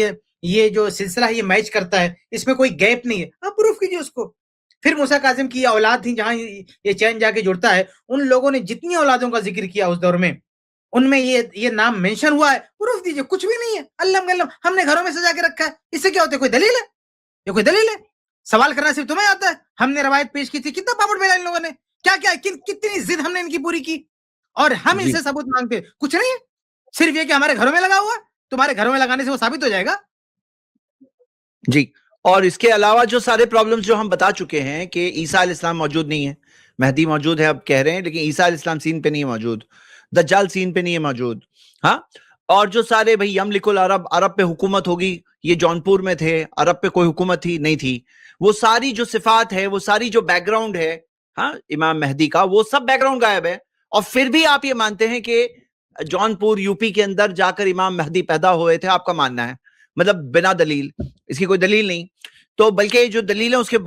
ये जो सिलसिला है ये मैच करता है, इसमें कोई गैप नहीं है, आप प्रूफ कीजिए उसको। फिर मूसा काजिम की औलाद थी, जहां ये चैन जाके जुड़ता है, उन लोगों ने जितनी औलादों का जिक्र किया उस दौर में, उनमें ये नाम मेंशन हुआ है, प्रूफ दीजिए। कुछ भी नहीं है, अल्लम गल्लम, हमने घरों में सजा के रखा है, इससे क्या होता है? कोई दलील है? ये कोई दलील है? सवाल करना सिर्फ तुम्हें आता है। हमने रवायत पेश की थी, कितना पापड़ बेला इन लोगों ने, क्या क्या कितनी जिद हमने इनकी पूरी की, और हम इनसे सबूत मांगते, कुछ नहीं है, सिर्फ ये कि हमारे घरों में लगा हुआ। तुम्हारे घरों में लगाने से वो साबित हो जाएगा? जी। और इसके अलावा जो सारे प्रॉब्लम्स जो हम बता चुके हैं कि ईसा अलैहिस्सलाम मौजूद नहीं है, मेहदी मौजूद है अब कह रहे हैं, लेकिन ईसा अलैहिस्सलाम सीन पे नहीं है मौजूद, दज्जाल सीन पे नहीं है मौजूद। हाँ, और जो सारे भाई यमलिकुल अरब, अरब पे हुकूमत होगी, ये जौनपुर में थे, अरब पे कोई हुकूमत थी नहीं थी, वो सारी जो सिफात है, वो सारी जो बैकग्राउंड है, हाँ, इमाम मेहदी का, वो सब बैकग्राउंड गायब है। और फिर भी आप ये मानते हैं कि जौनपुर यूपी के अंदर जाकर इमाम मेहदी पैदा हुए थे, आपका मानना है, मतलब बिना दलील, इसकी कोई दलील नहीं। तो बल्कि जो दलील है उसके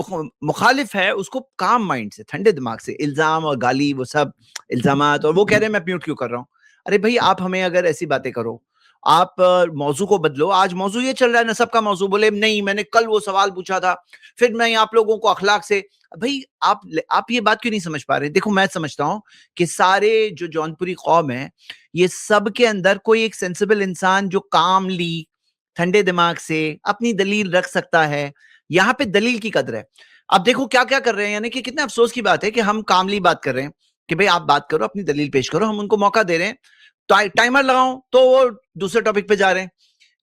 मुखालिफ है, उसको काम माइंड से, ठंडे दिमाग से, इल्जाम और गाली, वो सब इल्जामात, और वो कह रहे हैं मैं म्यूट क्यों कर रहा हूं। अरे भाई, आप हमें अगर ऐसी बातें करो, आप मौजू को बदलो। आज मौजू ये चल रहा है नसब का मौजू, बोले नहीं मैंने कल वो सवाल पूछा था, फिर मैं आप लोगों को अखलाक से, भाई आप ये बात क्यों नहीं समझ पा रहे? देखो, मैं समझता हूं कि सारे जो जौनपुरी कौम है, ये सब के अंदर कोई एक सेंसिबल इंसान जो कामली, ठंडे दिमाग से अपनी दलील रख सकता है। यहाँ पे दलील की कदर है। अब देखो क्या क्या कर रहे हैं, यानी कि कितने अफसोस की बात है कि हम कामली बात कर रहे हैं कि भाई आप बात करो, अपनी दलील पेश करो, हम उनको मौका दे रहे हैं, टाइमर लगाओ, तो वो दूसरे टॉपिक पे जा रहे हैं।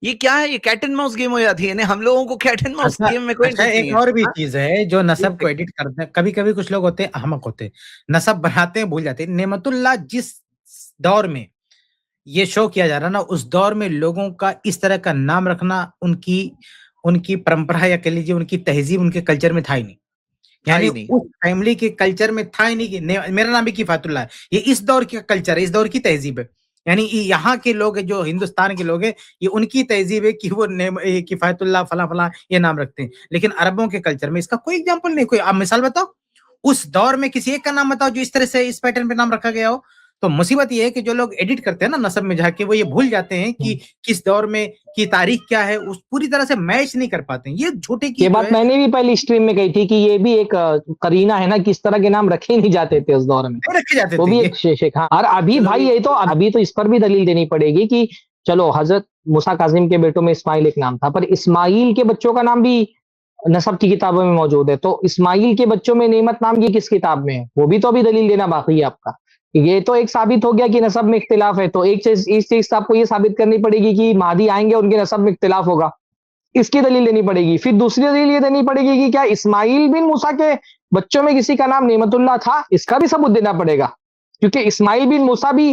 ये क्या है? ये कैट एंड माउस गेम हो जाती है ना, हम लोगों को कैट एंड माउस गेम में कोई इंटरेस्ट नहीं है। एक और भी चीज है जो नसब को एडिट करते हैं, कभी कभी कुछ लोग होते हैं अहमक होते हैं, नसब बनाते हैं, भूल जाते हैं। नेमतुल्लाह जिस दौर में ये शो किया जा रहा ना, उस दौर में लोगों का इस तरह का नाम रखना उनकी परंपरा या कह लीजिए उनकी तहजीब, उनके कल्चर में था ही नहीं। यानी उस फैमिली के कल्चर में था ही नहीं कि मेरा नाम भी किफायतुल्लाह है। ये इस दौर का कल्चर है, इस दौर की तहजीब है। यानी यहाँ के लोग जो हिंदुस्तान के लोग हैं, ये उनकी तहजीब है कि वो किफायतुल्लाह फला फला ये नाम रखते हैं। लेकिन अरबों के कल्चर में इसका कोई एग्जाम्पल नहीं। कोई आप मिसाल बताओ, उस दौर में किसी एक का नाम बताओ जो इस तरह से इस पैटर्न पे नाम रखा गया हो। तो मुसीबत ये है कि जो लोग एडिट करते हैं ना नसब में जाके, वो ये भूल जाते हैं कि किस दौर में की तारीख क्या है, उस पूरी तरह से मैच नहीं कर पाते हैं। ये झूठे की, ये बात मैंने भी पहली स्ट्रीम में कही थी कि ये भी एक करीना है ना, किस तरह के नाम रखे नहीं जाते थे उस दौर में, रखे जाते वो थे भी एक शेख। हाँ, और अभी भाई ये तो अभी तो इस पर भी दलील देनी पड़ेगी कि चलो हजरत मूसा काजिम के बेटों में इस्माइल एक नाम था, पर इस्माइल के बच्चों का नाम भी नसब की किताबों में मौजूद है। तो इस्माइल के बच्चों में नेमत नाम ये किस किताब में है, वो भी तो अभी दलील देना बाकी है आपका। ये तो एक साबित हो गया कि नसब में इख्तिलाफ है, तो एक चीज इस चीज आपको ये साबित करनी पड़ेगी कि महदी आएंगे उनके नसब में इख्तिलाफ होगा, इसकी दलील देनी पड़ेगी। फिर दूसरी दलील ये देनी पड़ेगी कि क्या इस्माइल बिन मूसा के बच्चों में किसी का नाम नेमतुल्लाह था, इसका भी सबूत देना पड़ेगा, क्योंकि इस्माइल बिन मूसा भी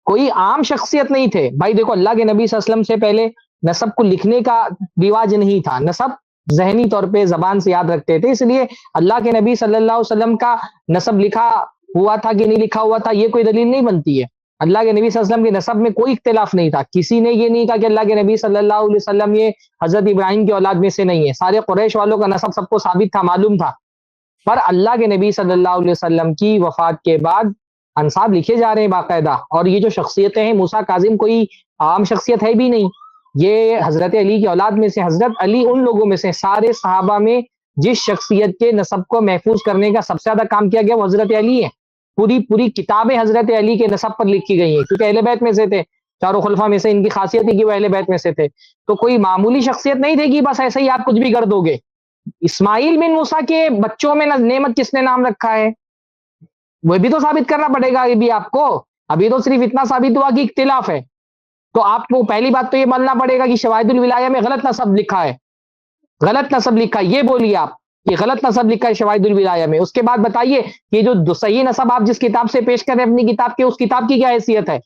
कोई आम शख्सियत नहीं थे। भाई देखो, अल्लाह के नबी सल्लल्लाहु अलैहि वसल्लम से पहले नसब को लिखने का रिवाज नहीं था, नसब जहनी तौर पे जबान से याद रखते थे, इसलिए अल्लाह के नबी सल्लल्लाहु अलैहि वसल्लम का नसब लिखा हुआ था कि नहीं लिखा हुआ था, ये कोई दलील नहीं बनती है। अल्लाह के नबी सल्लल्लाहु अलैहि वसल्लम के नसब में कोई इख्तिलाफ नहीं था। किसी ने ये नहीं कहा कि अल्लाह के नबी सल्लल्लाहु अलैहि वसल्लम ये हजरत इब्राहिम की औलाद में से नहीं है। सारे कुरैश वालों का नसब सबको साबित था, मालूम था। पर अल्लाह के नबी सल्लल्लाहु अलैहि वसल्लम की वफात के बाद अंसाब लिखे जा रहे हैं बाकायदा। और ये जो शख्सियतें हैं, मूसा काजिम कोई आम शख्सियत है भी नहीं, ये हजरत अली की औलाद में से, हजरत अली उन लोगों में से, सारे सहाबा में जिस शख्सियत के नसब को महफूज करने का सबसे ज्यादा काम किया गया वो हजरत अली है। पूरी किताबें हजरत अली के नसब पर लिखी गई हैं, क्योंकि अहले बैत में से थे, चारों खुलफा में से इनकी खासियत है कि वो अहले बैत में से थे। तो कोई मामूली शख्सियत नहीं थे कि बस ऐसे ही आप कुछ भी कर दोगे। इस्माइल बिन मूसा के बच्चों में नेमत किसने नाम रखा है, वो भी तो साबित करना पड़ेगा अभी आपको। अभी तो सिर्फ इतना साबित हुआ कि इख्तिलाफ है, तो आपको पहली बात तो ये मानना पड़ेगा कि शवाहिदुल विलाया में गलत नसब लिखा है, गलत नसब लिखा है, ये बोलिए आप कि गलत नसब लिखा है शवाहिदुल विलाया में। उसके बाद बताइए कि जो सही नसब आप जिस किताब से पेश कर रहे हैं अपनी किताब के, उस किताब की क्या हैसियत है,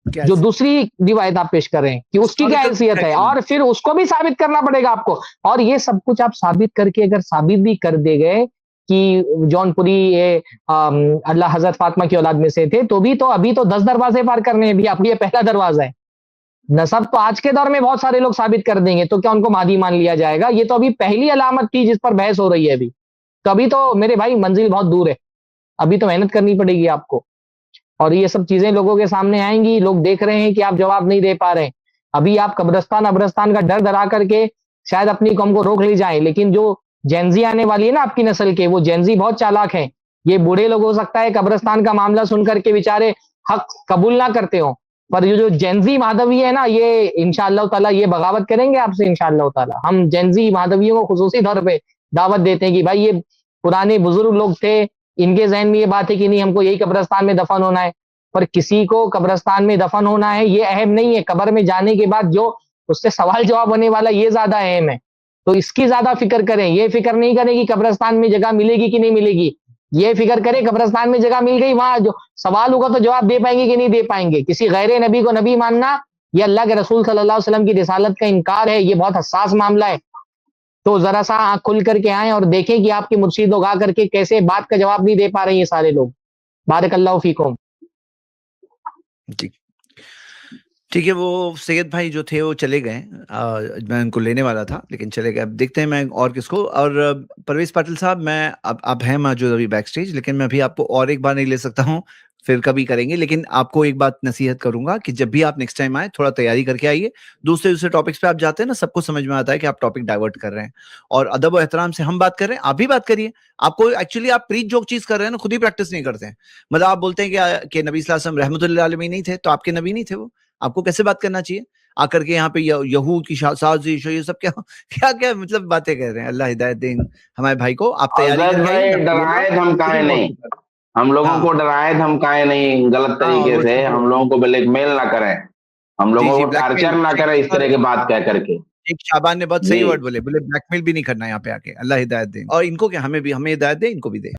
जो दूसरी रिवायत आप पेश कर रहे हैं कि उसकी क्या हैसियत है, और फिर उसको भी साबित करना पड़ेगा आपको। और ये सब कुछ आप साबित करके अगर साबित भी कर दे गए कि जौनपुरी ये अल्लाह हजरत फातिमा की औलाद में से थे, तो भी तो अभी तो 10 दरवाजे पार करने हैं, भी आपको ये पहला दरवाजा है। नसब तो आज के दौर में बहुत सारे लोग साबित कर देंगे, तो क्या उनको मादी मान लिया जाएगा? ये तो अभी पहली अलामत थी जिस पर बहस हो रही है अभी। तो अभी तो मेरे भाई मंजिल बहुत दूर है, अभी तो मेहनत करनी पड़ेगी आपको, और ये सब चीजें लोगों के सामने आएंगी। लोग देख रहे हैं कि आप जवाब नहीं दे पा रहे। अभी आप कब्रिस्तान का डर डरा करके शायद अपनी कौम को रोक ले जाएं, लेकिन जो जेंजी आने वाली है ना आपकी नस्ल के, वो जेंजी बहुत चालाक हैं। ये बूढ़े लोग हो सकता है कब्रिस्तान का मामला सुन करके बेचारे हक कबूल ना करते हो, पर ये जो जेंजी माधवी है ना, ये इंशाअल्लाह ताला ये बगावत करेंगे आपसे इंशाअल्लाह ताला। हम जेंजी माधवियों को खुसूसी तौर पे दावत देते हैं कि भाई ये पुराने बुजुर्ग लोग थे, इनके जहन में ये बात है कि नहीं हमको यही कब्रिस्तान में दफन होना है, पर किसी को कब्रिस्तान में दफन होना है ये अहम नहीं है, कब्र में जाने के बाद जो उससे सवाल जवाब होने वाला ये ज्यादा अहम है। तो इसकी ज्यादा फिक्र करें, ये फिक्र नहीं करें कि कब्रिस्तान में जगह मिलेगी कि नहीं मिलेगी, ये फिक्र करें कब्रिस्तान में जगह मिल गई, वहां जो सवाल होगा तो जवाब दे पाएंगे कि नहीं दे पाएंगे। किसी गैर नबी को नबी मानना ये अल्लाह के रसूल सल्लल्लाहु अलैहि वसल्लम की रिसालत का इनकार है, ये बहुत हसास मामला है। तो जरा सा आंख खुल करके आए और देखें कि आपके मुर्शिद लोग आकर के कैसे बात का जवाब नहीं दे पा रहे हैं ये सारे लोग। बारकल्लाहु फीकुम। ठीक है, वो सैयद भाई जो थे वो चले गए, मैं उनको लेने वाला था लेकिन चले गए। अब देखते हैं मैं और किसको। और परवेज पाटिल साहब, मैं अब हैं मौजूद अभी बैक स्टेज, लेकिन मैं अभी आपको और एक बार नहीं ले सकता हूँ, फिर कभी करेंगे। लेकिन आपको एक बात नसीहत करूंगा कि जब भी आप नेक्स्ट टाइम आए थोड़ा तैयारी करके आइए। दूसरे टॉपिक्स पे आप जाते हैं ना, सबको समझ में आता है कि आप टॉपिक डाइवर्ट कर रहे हैं, और अदब और एहतराम से हम बात कर रहे हैं, आप भी बात करिए। आपको एक्चुअली आप प्रीच जो चीज कर रहे हैं ना, खुद ही प्रैक्टिस नहीं करते हैं। मतलब आप बोलते हैं कि नबी सल्लल्लाहु अलैहि वसल्लम रहमतुल्लिल आलमीन नहीं थे, तो आपके नबी नहीं थे वो? आपको कैसे बात करना चाहिए आकर के यहाँ पे यहूद की साजिश ये सब क्या क्या क्या मतलब बातें कह रहे हैं। अल्लाह हिदायत दें हमारे भाई को। आप तैयारी डराए धमकाए नहीं, हम लोगों को डराए धमकाए नहीं गलत तरीके से, हम लोगों को ब्लैकमेल ना करें, हम लोगों को टार्चर ना करें इस तरह की बात कह करके। एक शाबान ने बहुत सही वर्ड बोले ब्लैकमेल भी नहीं करना यहाँ पे आके। अल्लाह हिदायत दें, और इनको क्या, हमें हिदायत दें, इनको भी दें।